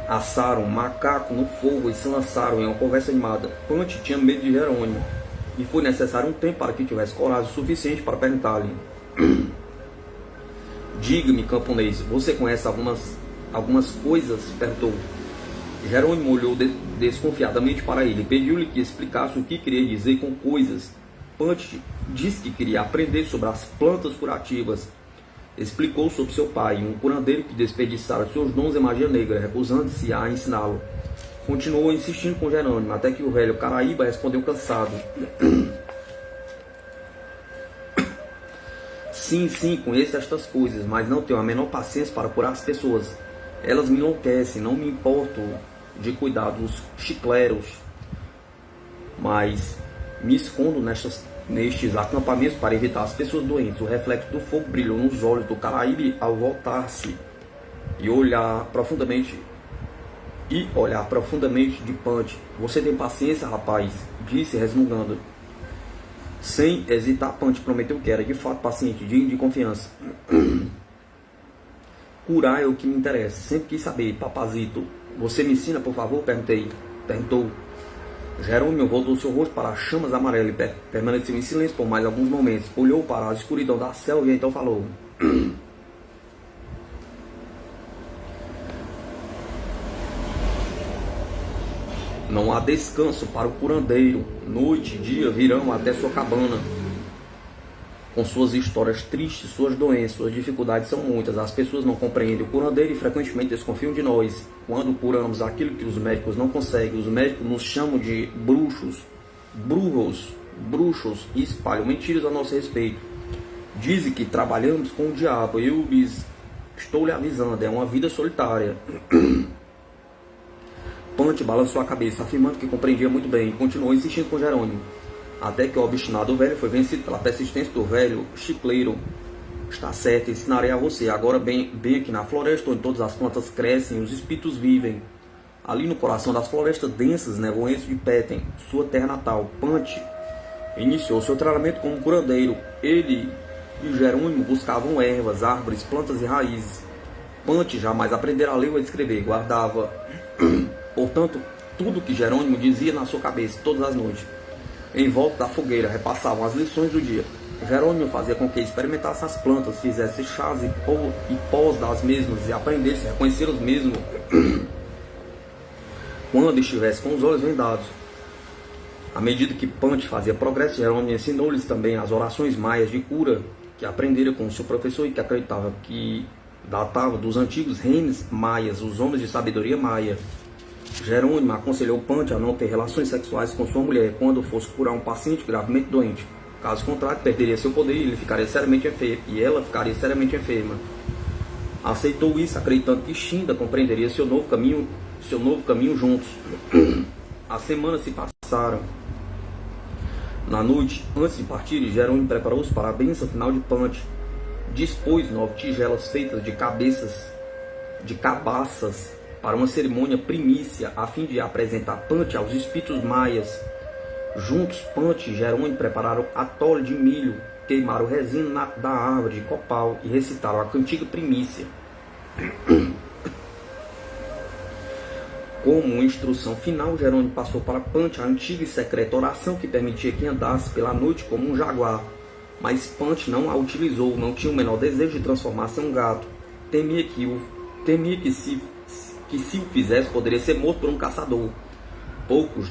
assaram um macaco no fogo e se lançaram em uma conversa animada. Punch tinha medo de Jerônimo e foi necessário um tempo para que tivesse coragem suficiente para perguntar-lhe: diga-me, camponês, você conhece algumas coisas? Perguntou. Jerônimo olhou desconfiadamente para ele e pediu-lhe que explicasse o que queria dizer com coisas. Punch disse que queria aprender sobre as plantas curativas. Explicou sobre seu pai, um curandeiro que desperdiçara seus dons em magia negra, recusando-se a ensiná-lo. Continuou insistindo com Jerônimo, até que o velho Caraíba respondeu cansado: sim, conheço estas coisas, mas não tenho a menor paciência para curar as pessoas. Elas me enlouquecem, não me importo de cuidar dos chicleros, mas me escondo nestes acampamentos para evitar as pessoas doentes. O reflexo do fogo brilhou nos olhos do Caraíbe ao voltar-se e olhar profundamente de Punch. Você tem paciência, rapaz? Disse resmungando. Sem hesitar, Punch prometeu que era de fato paciente, digno de confiança. Curar é o que me interessa. Sempre quis saber, papazito. Você me ensina, por favor? Perguntou. Jerônimo voltou seu rosto para as chamas amarelas e permaneceu em silêncio por mais alguns momentos. Olhou para a escuridão da selva e então falou: não há descanso para o curandeiro. Noite e dia virão até sua cabana. Com suas histórias tristes, suas doenças, suas dificuldades são muitas. As pessoas não compreendem o curandeiro e frequentemente desconfiam de nós. Quando curamos aquilo que os médicos não conseguem, os médicos nos chamam de bruxos e espalham mentiras a nosso respeito. Dizem que trabalhamos com o diabo. Estou lhe avisando, é uma vida solitária. Punch balançou a cabeça, afirmando que compreendia muito bem, e continuou insistindo com Jerônimo, até que o obstinado velho foi vencido pela persistência do velho chicleiro. Está certo, ensinarei a você. Agora bem aqui na floresta, onde todas as plantas crescem, os espíritos vivem. Ali no coração das florestas densas, nevoenses de Péten, sua terra natal, Punch iniciou seu treinamento como curandeiro. Ele e Jerônimo buscavam ervas, árvores, plantas e raízes. Punch jamais aprendera a ler ou a escrever, guardava, portanto, tudo que Jerônimo dizia na sua cabeça todas as noites. Em volta da fogueira, repassavam as lições do dia. Jerônimo fazia com que experimentasse as plantas, fizesse chás e pós das mesmas e aprendesse a reconhecê-las mesmo quando estivesse com os olhos vendados. À medida que Punch fazia progresso, Jerônimo ensinou-lhes também as orações maias de cura que aprendera com seu professor e que acreditava que datava dos antigos reinos maias, os homens de sabedoria maia. Jerônimo aconselhou Punch a não ter relações sexuais com sua mulher quando fosse curar um paciente gravemente doente. Caso contrário, perderia seu poder e ele ficaria seriamente enfermo, e ela ficaria seriamente enferma. Aceitou isso, acreditando que Shinda compreenderia seu novo caminho juntos. As semanas se passaram. Na noite, antes de partir, Jerônimo preparou-se para a bênção final de Punch. Dispôs 9 tigelas feitas de cabaças para uma cerimônia primícia, a fim de apresentar Punch aos espíritos maias. Juntos, Punch e Jerônimo prepararam atole de milho, queimaram resina da árvore de copal e recitaram a cantiga primícia. Como instrução final, Jerônimo passou para Punch a antiga e secreta oração que permitia que andasse pela noite como um jaguar. Mas Punch não a utilizou, não tinha o menor desejo de transformar-se em um gato. Temia que se o fizesse, poderia ser morto por um caçador. Poucos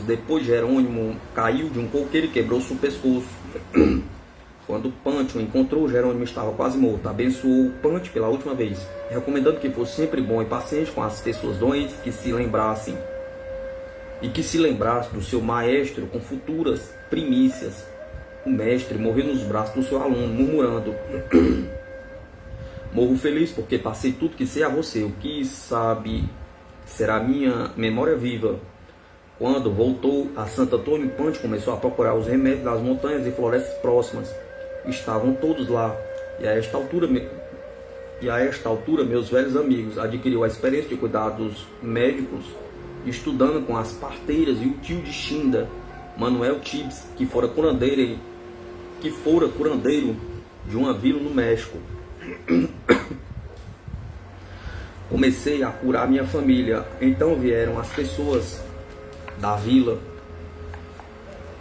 depois, Jerônimo caiu de um coqueiro e quebrou-se o pescoço. Quando Punch o encontrou, Jerônimo estava quase morto. Abençoou Punch pela última vez, recomendando que fosse sempre bom e paciente com as pessoas doentes, que se lembrasse do seu maestro com futuras primícias. O mestre morreu nos braços do seu aluno, murmurando: morro feliz porque passei tudo que sei a você. O que sabe será minha memória viva. Quando voltou a Santo Antônio, Punch começou a procurar os remédios das montanhas e florestas próximas. Estavam todos lá, e a esta altura, meus velhos amigos, adquiriu a experiência de cuidados médicos, estudando com as parteiras e o tio de Shinda, Manuel Tibbs, que fora curandeiro de uma vila no México. Comecei a curar minha família, então vieram as pessoas da vila.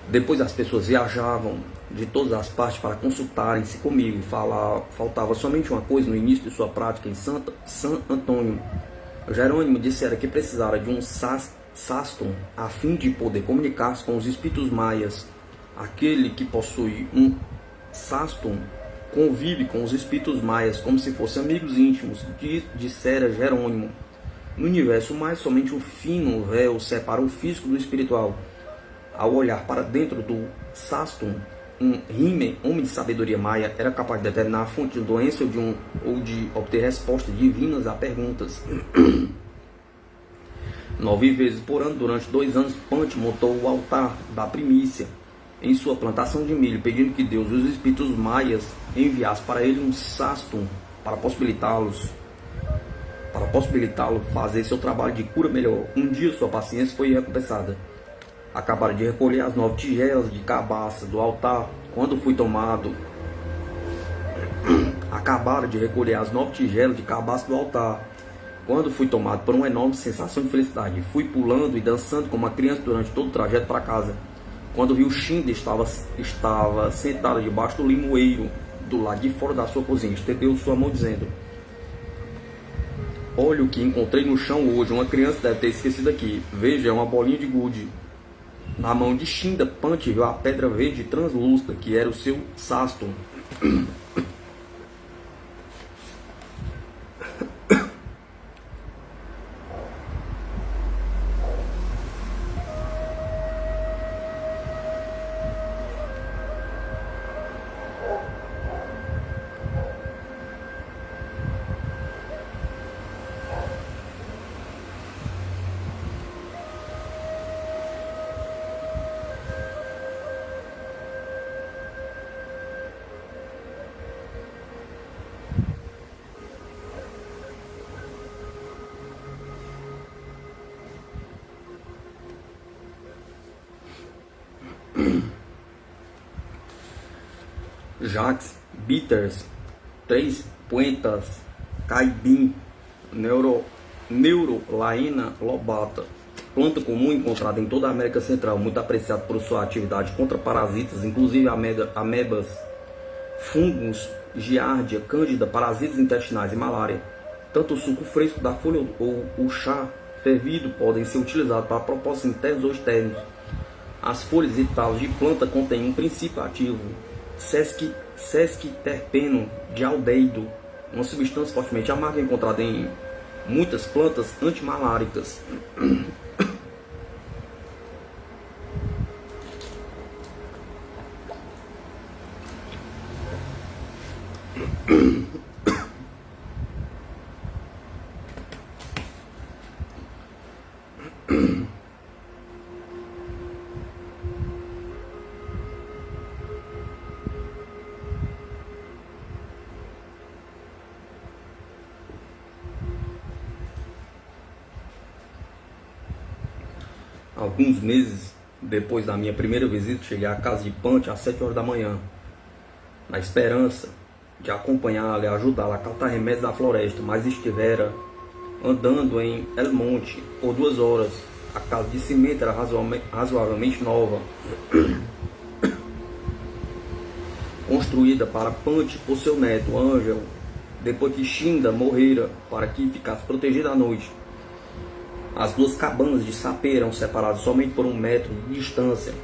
Depois as pessoas viajavam de todas as partes para consultarem-se comigo. Faltava somente uma coisa no início de sua prática em San Antônio. Jerônimo dissera que precisara de um sastron a fim de poder comunicar-se com os espíritos maias. Aquele que possui um sastron convive com os espíritos maias como se fossem amigos íntimos, dissera Jerônimo. No universo mais, somente um fino véu separa o físico do espiritual. Ao olhar para dentro do sastron, um Rime, homem de sabedoria maia, era capaz de determinar a fonte de doença ou de obter respostas divinas a perguntas. 9 vezes por ano, durante 2 anos, Punch montou o altar da primícia em sua plantação de milho, pedindo que Deus e os espíritos maias enviassem para ele um sastron para possibilitá-lo fazer seu trabalho de cura melhor. Um dia sua paciência foi recompensada. Acabaram de recolher as 9 tigelas de cabaça do altar quando fui tomado. Quando fui tomado por uma enorme sensação de felicidade. Fui pulando e dançando como uma criança durante todo o trajeto para casa. Quando vi o Shinda estava sentado debaixo do limoeiro do lado de fora da sua cozinha. Estendeu sua mão dizendo: olha o que encontrei no chão hoje. Uma criança deve ter esquecido aqui. Veja, é uma bolinha de gude. Na mão de Shinda, Punch viu a pedra verde translúcida, que era o seu sastron. Jacques Bitters, 3 poentas, Caibim, Neurolaena lobata, planta comum encontrada em toda a América Central, muito apreciada por sua atividade contra parasitas, inclusive amebas, fungos, giardia, cândida, parasitas intestinais e malária. Tanto o suco fresco da folha ou o chá fervido podem ser utilizados para propósitos internos ou externos. As folhas e talos de planta contêm um princípio ativo, sesquiterpeno de aldeído, uma substância fortemente amarga encontrada em muitas plantas antimaláricas. Alguns meses depois da minha primeira visita, cheguei à casa de Punch às 7 horas da manhã, na esperança de acompanhá-la e ajudá-la a catar remédios da floresta, mas estivera andando em El Monte por 2 horas. A casa de cimento era razoavelmente nova, construída para Punch por seu neto, Ângelo, depois que Shinda morrera, para que ficasse protegida à noite. As 2 cabanas de sapê eram separadas somente por 1 metro de distância.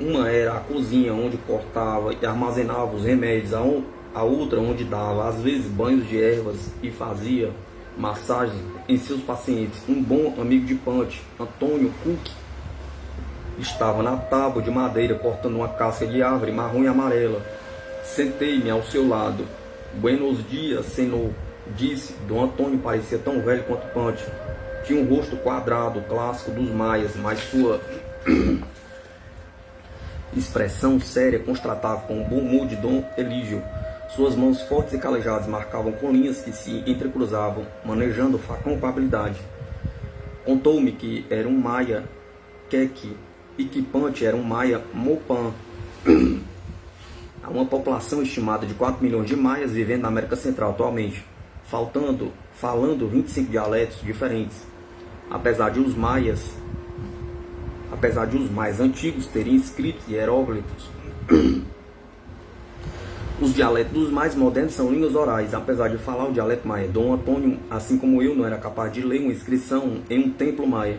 Uma era a cozinha, onde cortava e armazenava os remédios, a outra onde dava, às vezes, banhos de ervas e fazia massagens em seus pacientes. Um bom amigo de Punch, Antônio Cook, estava na tábua de madeira cortando uma casca de árvore marrom e amarela. Sentei-me ao seu lado. Buenos dias, senhor, disse. Dom Antônio parecia tão velho quanto Punch. Tinha um rosto quadrado, clássico dos maias, mas sua expressão séria contrastava com o bom humor de Dom Elígio. Suas mãos fortes e calejadas marcavam com linhas que se entrecruzavam, manejando o facão com habilidade. Contou-me que era um maia Queque e que Punch era um maia Mopan. Há uma população estimada de 4 milhões de maias vivendo na América Central atualmente, falando 25 dialetos diferentes. Apesar de os maias antigos terem escritos e hieróglifos, os dialetos dos mais modernos são línguas orais. Apesar de falar o dialeto maia, Dom Antônio, assim como eu, não era capaz de ler uma inscrição em um templo maia.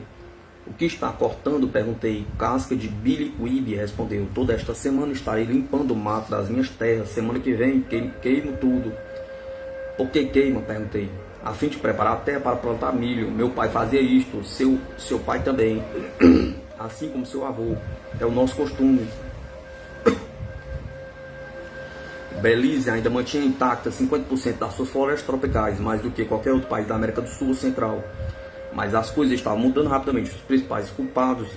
O que está cortando? Perguntei. Casca de bilicuíbe, respondeu. Toda esta semana estarei limpando o mato das minhas terras. Semana que vem queimo tudo. Por que queima? Perguntei. A fim de preparar a terra para plantar milho. Meu pai fazia isto, seu pai também, assim como seu avô. É o nosso costume. Belize ainda mantinha intacta 50% das suas florestas tropicais, mais do que qualquer outro país da América do Sul ou Central. Mas as coisas estavam mudando rapidamente. Os principais culpados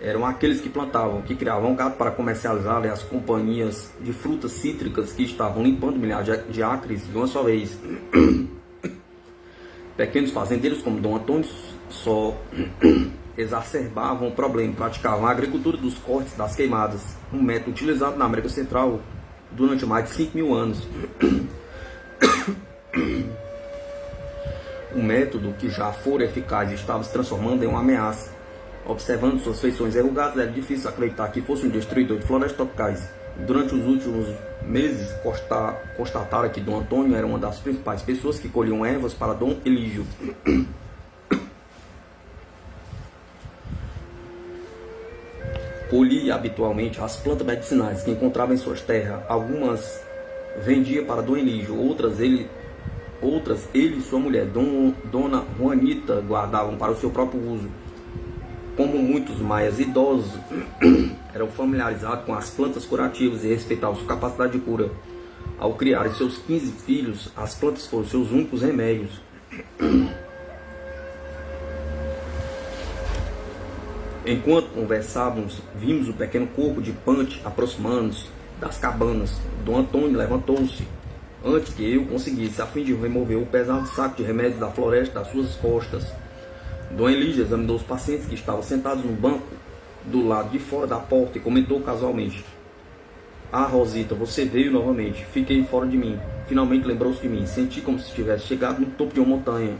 eram aqueles que plantavam, que criavam gado para comercializar, e as companhias de frutas cítricas que estavam limpando milhares de acres de uma só vez. Pequenos fazendeiros como Dom Antônio só exacerbavam o problema, praticavam a agricultura dos cortes das queimadas, um método utilizado na América Central durante mais de 5 mil anos. Um método que já fora eficaz e estava se transformando em uma ameaça. Observando suas feições enrugadas, era difícil acreditar que fosse um destruidor de florestas tropicais. Durante os últimos meses, constataram que Dom Antônio era uma das principais pessoas que colhiam ervas para Dom Elígio. Colhia habitualmente as plantas medicinais que encontrava em suas terras. Algumas vendia para Dom Elígio, outras ele e sua mulher, Dona Juanita, guardavam para o seu próprio uso. Como muitos maias idosos eram familiarizados com as plantas curativas e respeitavam sua capacidade de cura. Ao criarem seus 15 filhos, as plantas foram seus únicos remédios. Enquanto conversávamos, vimos o pequeno corpo de Punch aproximando-se das cabanas. Dom Antônio levantou-se antes que eu conseguisse, a fim de remover o pesado saco de remédios da floresta das suas costas. Dom Elígio examinou os pacientes que estavam sentados no banco do lado de fora da porta e comentou casualmente: "Ah, Rosita, você veio novamente. Fiquei fora de mim." Finalmente lembrou-se de mim. Senti como se tivesse chegado no topo de uma montanha.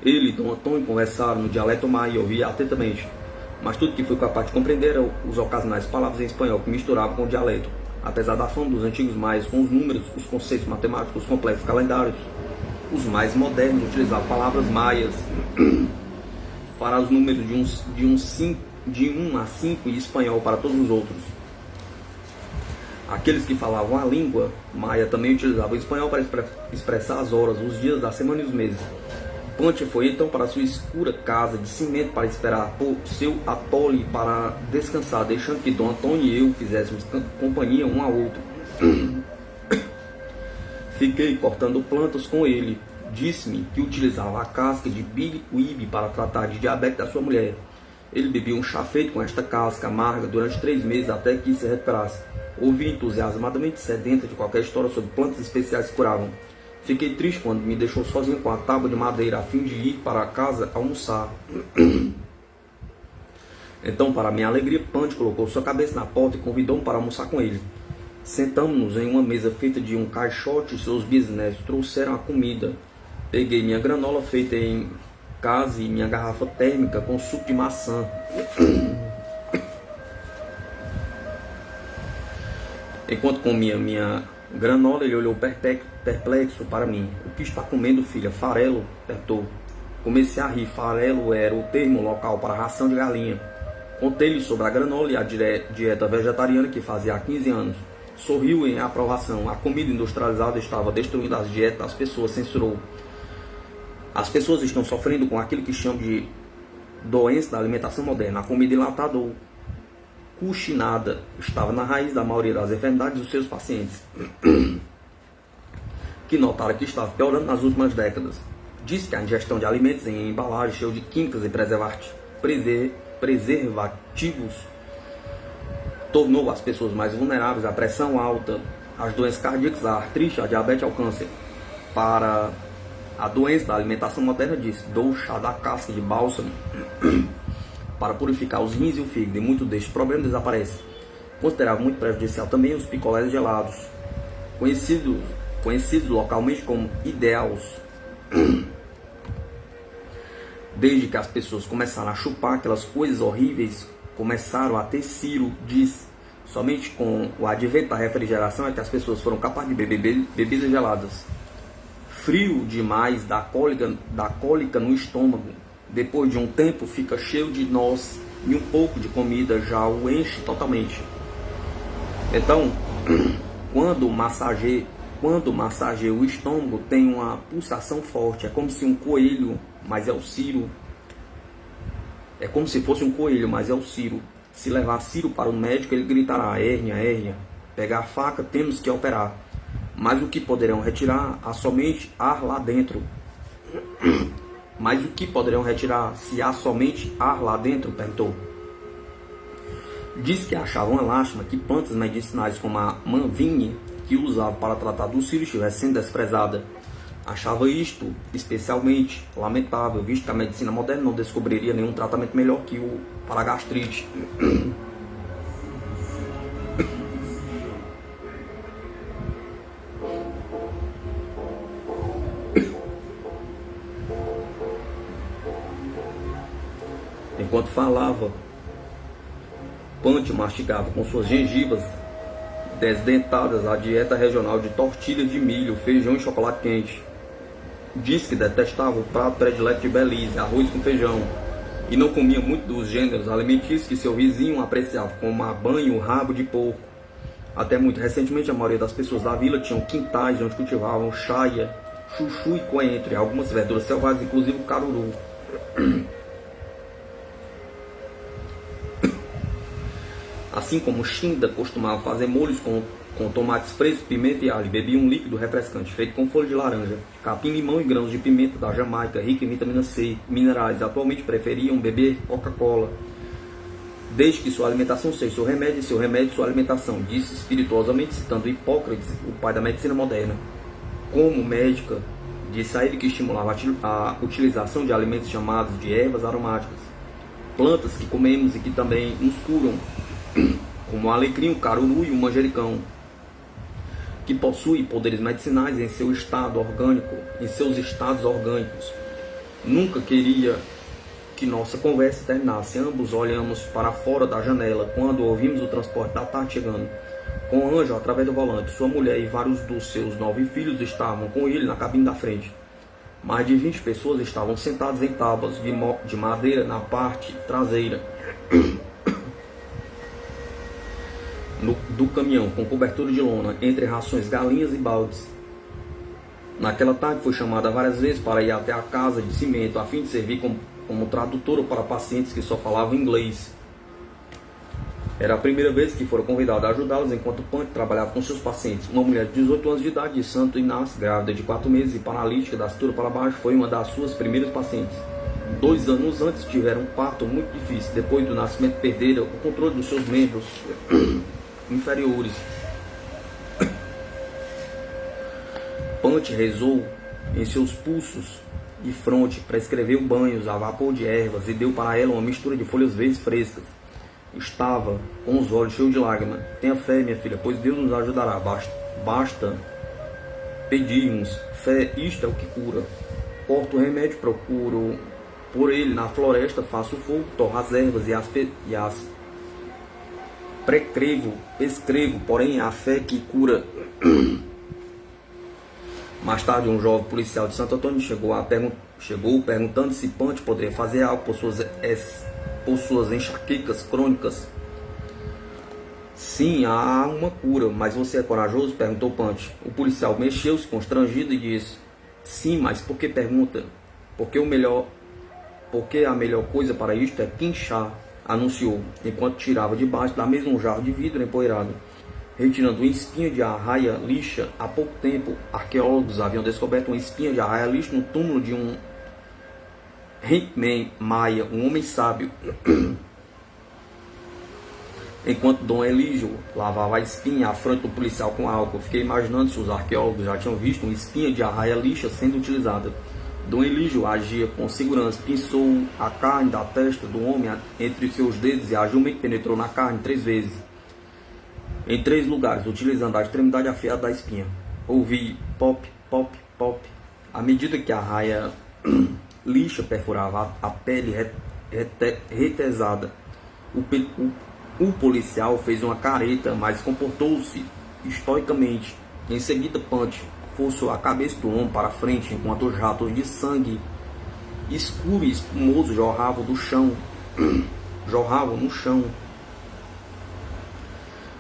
Ele e Dom Antônio conversaram no dialeto maia e ouvia atentamente, mas tudo que fui capaz de compreender eram os ocasionais palavras em espanhol que misturavam com o dialeto. Apesar da fama dos antigos maias com os números, os conceitos matemáticos, os complexos calendários, os mais modernos utilizavam palavras maias para os números de um de 1 a 5 e espanhol para todos os outros. Aqueles que falavam a língua maia também utilizavam o espanhol para expressar as horas, os dias da semana e os meses. Pancha foi então para sua escura casa de cimento para esperar por seu atole para descansar, deixando que Dom Antônio e eu fizéssemos companhia um ao outro. Fiquei cortando plantas com ele. Disse-me que utilizava a casca de bilicuíbe para tratar de diabetes da sua mulher. Ele bebia um chá feito com esta casca amarga durante 3 meses até que se recuperasse. Ouvi entusiasmadamente sedenta de qualquer história sobre plantas especiais que curavam. Fiquei triste quando me deixou sozinho com a tábua de madeira a fim de ir para casa almoçar. Então, para minha alegria, Pancha colocou sua cabeça na porta e convidou-me para almoçar com ele. Sentamos-nos em uma mesa feita de um caixote e seus bisnetos trouxeram a comida. Peguei minha granola feita em casa e minha garrafa térmica com suco de maçã. Enquanto comia minha granola, ele olhou perplexo para mim. O que está comendo, filha? Farelo? Perguntou. Comecei a rir. Farelo era o termo local para ração de galinha. Contei-lhe sobre a granola e a dieta vegetariana que fazia há 15 anos. Sorriu em aprovação. A comida industrializada estava destruindo as dietas das pessoas, censurou. As pessoas estão sofrendo com aquilo que chamam de doença da alimentação moderna. A comida enlatada ou cuchinada estava na raiz da maioria das enfermidades dos seus pacientes, que notaram que estava piorando nas últimas décadas. Diz que a ingestão de alimentos em embalagem cheia de químicas e preservativos tornou as pessoas mais vulneráveis à pressão alta, às doenças cardíacas, à artrite, à diabetes e ao câncer. Para a doença da alimentação moderna, disse, dou o chá da casca de bálsamo para purificar os rins e o fígado, e muito destes problemas desaparece. Considerava muito prejudicial também os picolés gelados, conhecidos localmente como ideals. Desde que as pessoas começaram a chupar aquelas coisas horríveis, começaram a ter ciro, diz. Somente com o advento da refrigeração é que as pessoas foram capazes de beber bebidas geladas. Frio demais dá cólica no estômago. Depois de um tempo fica cheio de nós e um pouco de comida já o enche totalmente. Então, quando massageia o estômago, tem uma pulsação forte. É como se um coelho, mas é o ciro. É como se fosse um coelho, mas é o ciro. Se levar ciro para o médico, ele gritará, hérnia, hérnia. Pegar a faca, temos que operar. Mas o que poderão retirar? Há somente ar lá dentro. Mas o que poderão retirar se há somente ar lá dentro? Perguntou. Diz que achavam uma lástima que plantas medicinais como a manvinha, que usava para tratar do ciro, estivesse sendo desprezada. Achava isto especialmente lamentável, visto que a medicina moderna não descobriria nenhum tratamento melhor que o para a gastrite. Enquanto falava, Pancha mastigava com suas gengivas desdentadas a dieta regional de tortilhas de milho, feijão e chocolate quente. Diz que detestava o prato predileto de Belize, arroz com feijão, e não comia muito dos gêneros alimentícios que seu vizinho apreciava, como a banho, rabo de porco. Até muito recentemente, a maioria das pessoas da vila tinham quintais onde cultivavam chaia, chuchu e coentro, e algumas verduras selvagens, inclusive o caruru. Assim como Xinda costumava fazer molhos com tomates frescos, pimenta e alho, bebia um líquido refrescante feito com folha de laranja, capim, limão e grãos de pimenta da Jamaica, rica em vitamina C, minerais. Atualmente preferiam beber Coca-Cola, desde que sua alimentação seja seu remédio e seu remédio sua alimentação, disse espirituosamente, citando Hipócrates, o pai da medicina moderna. Como médica, disse a ele que estimulava a utilização de alimentos chamados de ervas aromáticas, plantas que comemos e que também nos curam, como o alecrim, o caruru e o manjericão, que possui poderes medicinais em seu estado orgânico, em seus estados orgânicos. Nunca queria que nossa conversa terminasse. Ambos olhamos para fora da janela quando ouvimos o transporte da tarde chegando, com o Anjo através do volante. Sua mulher e vários dos seus 9 filhos estavam com ele na cabine da frente. Mais de 20 pessoas estavam sentadas em tábuas de madeira na parte traseira. do caminhão com cobertura de lona entre rações, galinhas e baldes. Naquela tarde foi chamada várias vezes para ir até a casa de cimento a fim de servir como tradutora para pacientes que só falavam inglês. Era a primeira vez que foram convidados a ajudá-los enquanto Punch trabalhava com seus pacientes. Uma mulher de 18 anos de idade de Santo Inácio, grávida de 4 meses e paralítica da cintura para baixo, foi uma das suas primeiras pacientes. 2 anos antes tiveram um parto muito difícil. Depois do nascimento perderam o controle dos seus membros inferiores. Punch rezou em seus pulsos e fronte, prescreveu banhos a vapor de ervas e deu para ela uma mistura de folhas verdes frescas. Estava com os olhos cheios de lágrimas. Tenha fé, minha filha, pois Deus nos ajudará. Basta pedirmos fé, isto é o que cura. Corto o remédio, procuro por ele na floresta, faço o fogo, torro as ervas e as prescrevo, porém a fé que cura. Mais tarde, um jovem policial de Santo Antônio chegou perguntando se Punch poderia fazer algo por suas enxaquecas crônicas. Sim, há uma cura, mas você é corajoso? Perguntou Punch. O policial mexeu-se constrangido e disse: sim, mas por que pergunta? Porque a melhor coisa para isto é quinchar, anunciou, enquanto tirava debaixo da mesa um jarro de vidro empoeirado. Retirando uma espinha de arraia lixa, há pouco tempo, arqueólogos haviam descoberto uma espinha de arraia lixa no túmulo de um Hickman Maia, um homem sábio. Enquanto Dom Elígio lavava a espinha à frente do policial com álcool, fiquei imaginando se os arqueólogos já tinham visto uma espinha de arraia lixa sendo utilizada. Dom Elígio agia com segurança, pinçou a carne da testa do homem entre seus dedos e agilmente penetrou na carne 3 vezes. Em 3 lugares, utilizando a extremidade afiada da espinha. Ouvi pop, pop, pop. À medida que a raia lixa perfurava a pele retesada, o policial fez uma careta, mas comportou-se estoicamente. Em seguida, Punch forçou a cabeça do homem para frente, enquanto os ratos de sangue escuro e espumoso jorravam no chão.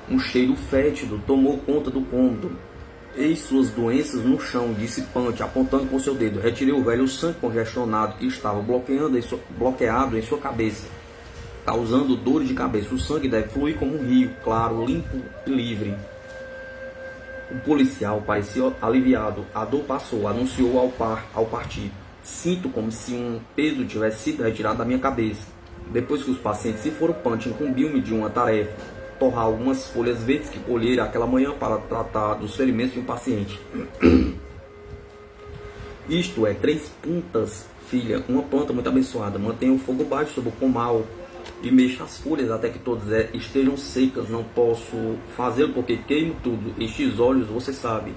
Um cheiro fétido tomou conta do cômodo. Eis suas doenças no chão, disse Punch, apontando com seu dedo. Retirei o velho sangue congestionado que estava bloqueado em sua cabeça, causando dores de cabeça. O sangue deve fluir como um rio, claro, limpo e livre. O policial parecia aliviado. A dor passou, anunciou ao partir. Sinto como se um peso tivesse sido retirado da minha cabeça. Depois que os pacientes se foram, Punch incumbiu-me de uma tarefa: torrar algumas folhas verdes que colhera aquela manhã para tratar dos ferimentos de um paciente. Isto é 3 puntas, filha, uma planta muito abençoada. Mantenha o fogo baixo sobre o pomal e mexa as folhas até que todas estejam secas. Não posso fazê-lo porque queimo tudo. Estes olhos, você sabe.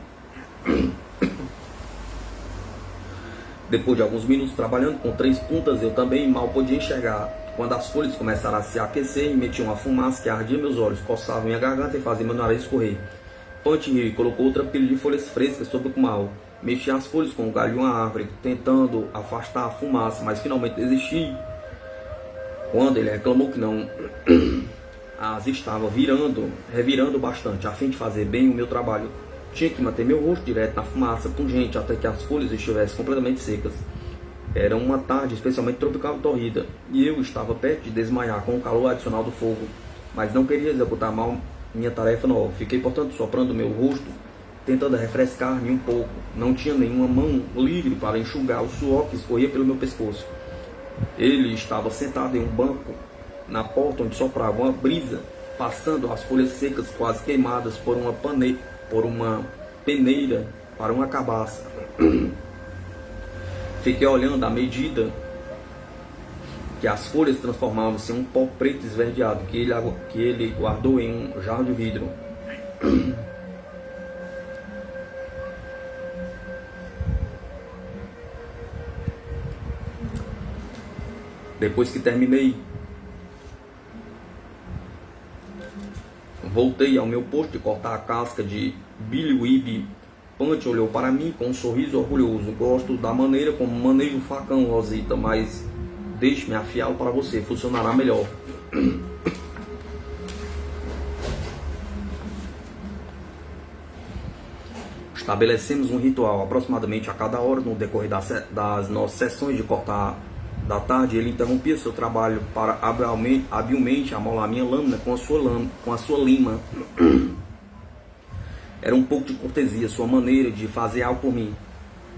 Depois de alguns minutos trabalhando com 3 puntas, eu também mal podia enxergar. Quando as folhas começaram a se aquecer, emitiam uma fumaça que ardia meus olhos, coçava minha garganta e fazia meu nariz escorrer. Punch riu e colocou outra pilha de folhas frescas sobre o pomal. Mexi as folhas com o galho de uma árvore, tentando afastar a fumaça, mas finalmente desisti quando ele reclamou que não as estava revirando bastante, a fim de fazer bem o meu trabalho. Tinha que manter meu rosto direto na fumaça pungente até que as folhas estivessem completamente secas. Era uma tarde especialmente tropical e torrida, e eu estava perto de desmaiar com o calor adicional do fogo, mas não queria executar mal minha tarefa nova. Fiquei, portanto, soprando meu rosto, tentando refrescar-me um pouco. Não tinha nenhuma mão livre para enxugar o suor que escorria pelo meu pescoço. Ele estava sentado em um banco na porta onde soprava uma brisa, passando as folhas secas quase queimadas por uma peneira para uma cabaça. Fiquei olhando à medida que as folhas transformavam-se em um pó preto esverdeado que ele guardou em um jarro de vidro. Depois que terminei, voltei ao meu posto de cortar a casca de biliwibe. Punch olhou para mim com um sorriso orgulhoso. Gosto da maneira como manejo o facão, Rosita, mas deixe-me afiá-lo para você, funcionará melhor. Estabelecemos um ritual aproximadamente a cada hora no decorrer das nossas sessões de cortar da tarde. Ele interrompia seu trabalho para habilmente amolar minha lâmina com a sua lima. Era um pouco de cortesia, sua maneira de fazer algo por mim.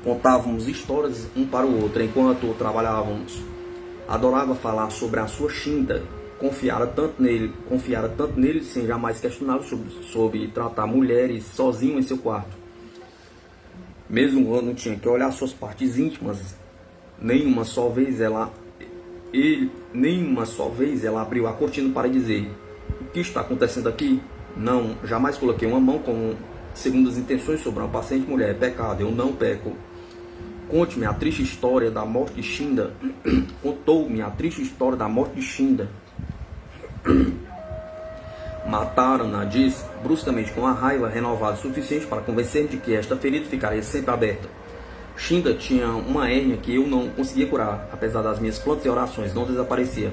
Contávamos histórias um para o outro enquanto trabalhávamos. Adorava falar sobre a sua Shinda. Confiara tanto nele sem jamais questioná-lo sobre tratar mulheres sozinho em seu quarto. Mesmo quando tinha que olhar suas partes íntimas, nenhuma só vez ela abriu a cortina para dizer: o que está acontecendo aqui? Não, jamais coloquei uma mão com segundas intenções sobre uma paciente mulher. É pecado, eu não peco. Conte-me a triste história da morte de Shinda. Contou-me a triste história da morte de Shinda. Mataram-na, disse bruscamente, com a raiva renovada o suficiente para convencer-me de que esta ferida ficaria sempre aberta. Shinda tinha uma hérnia que eu não conseguia curar, apesar das minhas plantas e orações, não desaparecia.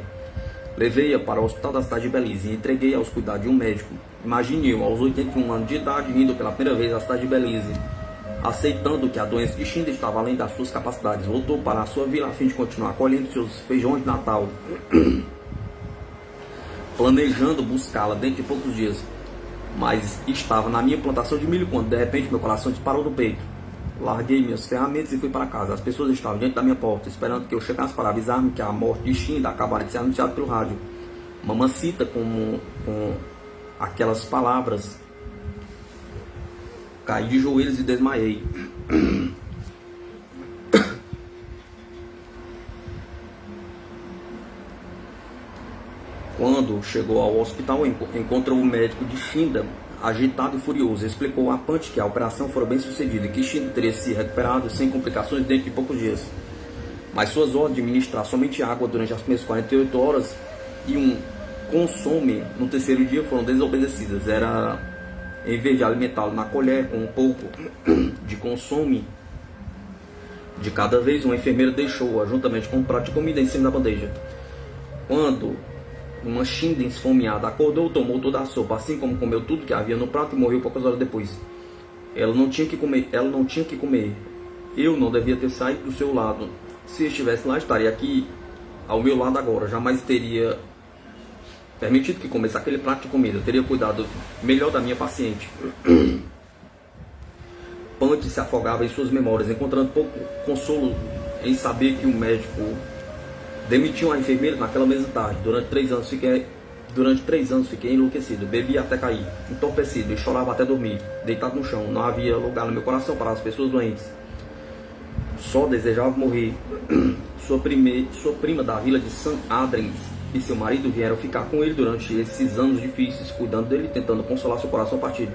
Levei-a para o hospital da cidade de Belize e entreguei aos cuidados de um médico. Imagine eu, aos 81 anos de idade, indo pela primeira vez à cidade de Belize, aceitando que a doença de Shinda estava além das suas capacidades. Voltou para a sua vila a fim de continuar colhendo seus feijões de Natal, planejando buscá-la dentro de poucos dias. Mas estava na minha plantação de milho quando de repente meu coração disparou no peito. Larguei minhas ferramentas e fui para casa. As pessoas estavam diante da minha porta, esperando que eu chegasse para avisar-me que a morte de Shinda acabara de ser anunciada pelo rádio. Mamacita, com aquelas palavras, caí de joelhos e desmaiei. Quando chegou ao hospital, encontrou o médico de Shinda, agitado e furioso. Explicou a Punch que a operação fora bem sucedida e que Shinda teria se recuperado sem complicações dentro de poucos dias. Mas suas ordens de ministrar somente água durante as primeiras 48 horas e um consome no terceiro dia foram desobedecidas. Era, em vez de alimentá-lo na colher com um pouco de consome de cada vez, uma enfermeira deixou-a juntamente com um prato de comida em cima da bandeja. Quando uma Shinda esfomeada acordou, tomou toda a sopa, assim como comeu tudo que havia no prato e morreu poucas horas depois. Ela não tinha que comer. Eu não devia ter saído do seu lado. Se estivesse lá, estaria aqui ao meu lado agora. Jamais teria permitido que comesse aquele prato de comida. Teria cuidado melhor da minha paciente. Punch se afogava em suas memórias, encontrando pouco consolo em saber que o médico demitiu a enfermeira naquela mesma tarde. Durante 3 anos fiquei enlouquecido, bebi até cair, entorpecido e chorava até dormir, deitado no chão. Não havia lugar no meu coração para as pessoas doentes. Só desejava morrer. Sua prima da vila de St. Adrens e seu marido vieram ficar com ele durante esses anos difíceis, cuidando dele e tentando consolar seu coração partido.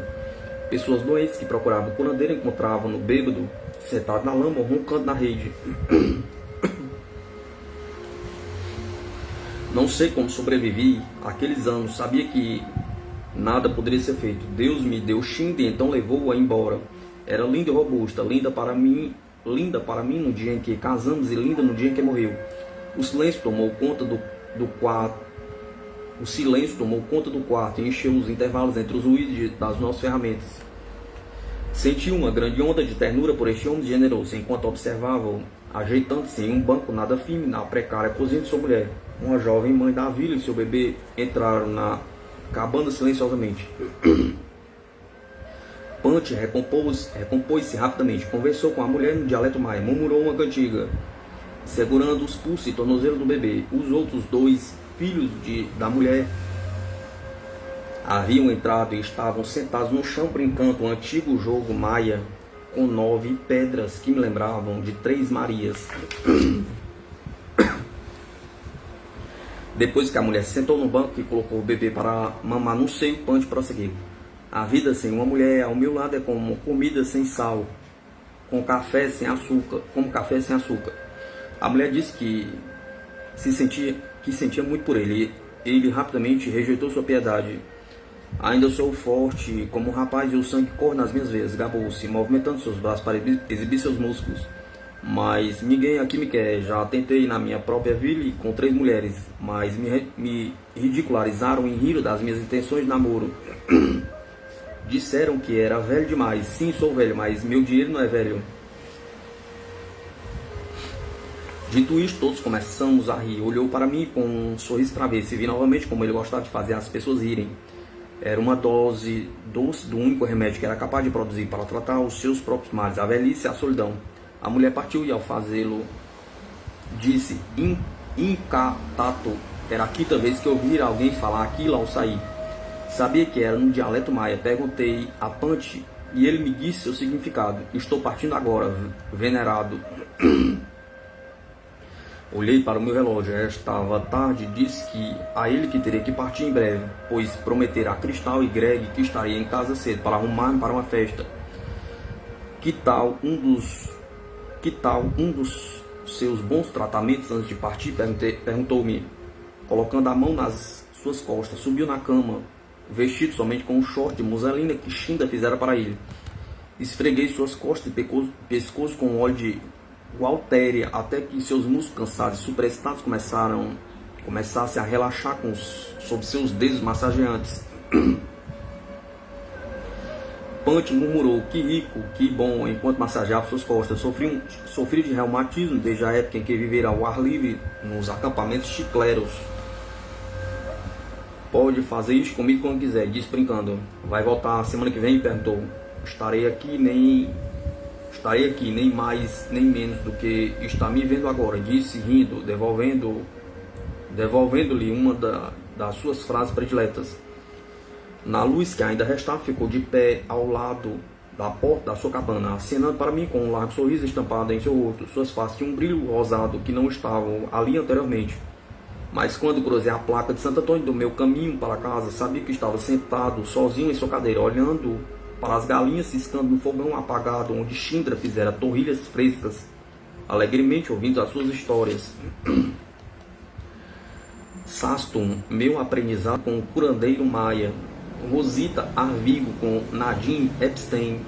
Pessoas doentes que procuravam curandeira encontravam-no bêbado, sentado na lama ou roncando na rede. Não sei como sobrevivi àqueles anos. Sabia que nada poderia ser feito. Deus me deu Shinda e então levou-a embora. Era linda e robusta, linda para mim no dia em que casamos e linda no dia em que morreu. O silêncio tomou conta do quarto. O silêncio tomou conta do quarto e encheu os intervalos entre os ruídos das nossas ferramentas. Senti uma grande onda de ternura por este homem generoso, enquanto observava-o ajeitando-se em um banco nada firme na precária cozinha de sua mulher. Uma jovem mãe da vila e seu bebê entraram na cabana silenciosamente. Punch recompôs-se rapidamente, conversou com a mulher no dialeto maia, murmurou uma cantiga, segurando os pulsos e tornozelos do bebê. Os outros 2 filhos da mulher haviam entrado e estavam sentados no chão brincando um antigo jogo maia com 9 pedras que me lembravam de 3 Marias. Depois que a mulher se sentou no banco e colocou o bebê para mamar no seio, Punch prosseguiu. A vida sem uma mulher ao meu lado é como comida sem sal, como café sem açúcar. A mulher disse que sentia muito por ele. Ele rapidamente rejeitou sua piedade. Ainda sou forte como um rapaz e o sangue corre nas minhas veias, gabou-se, movimentando seus braços para exibir seus músculos. Mas ninguém aqui me quer. Já tentei na minha própria vila com 3 mulheres, mas me ridicularizaram e riram das minhas intenções de namoro. Disseram que era velho demais. Sim, sou velho, mas meu dinheiro não é velho. Dito isto, todos começamos a rir. Olhou para mim com um sorriso travesso e vi novamente como ele gostava de fazer as pessoas rirem. Era uma dose doce do único remédio que era capaz de produzir para tratar os seus próprios males, a velhice e a solidão. A mulher partiu e, ao fazê-lo, disse: Incatato. Era a quinta vez que eu ouvira alguém falar aquilo ao sair. Sabia que era no dialeto maia. Perguntei a Pante e ele me disse seu significado. Estou partindo agora, venerado. Olhei para o meu relógio, já estava tarde, disse que a ele que teria que partir em breve, pois prometera a Cristal e Greg que estaria em casa cedo para arrumar-me para uma festa. Que tal um dos seus bons tratamentos antes de partir? Perguntou-me, colocando a mão nas suas costas. Subiu na cama, vestido somente com um short de muselina que Shinda fizera para ele. Esfreguei suas costas e pescoço com óleo de Gualtéria, até que seus músculos cansados e superexcitados começassem a relaxar sob seus dedos massageantes. Punch murmurou: que rico, que bom, enquanto massageava suas costas. Sofri de reumatismo desde a época em que vivera ao ar livre nos acampamentos chicleros. Pode fazer isso comigo quando quiser, disse brincando. Vai voltar semana que vem? Perguntou. Estarei aqui, nem mais nem menos do que está me vendo agora, disse rindo, devolvendo-lhe uma das suas frases prediletas. Na luz que ainda restava, ficou de pé ao lado da porta da sua cabana, acenando para mim com um largo sorriso estampado em seu rosto. Suas faces tinham um brilho rosado que não estavam ali anteriormente. Mas quando cruzei a placa de Santo Antônio do meu caminho para casa, sabia que estava sentado sozinho em sua cadeira, olhando para as galinhas ciscando no fogão apagado, onde Shindra fizera torrilhas frescas, alegremente ouvindo as suas histórias. Sastum, meu aprendizado com o curandeiro maia. Rosita Arvigo com Nadine Epstein.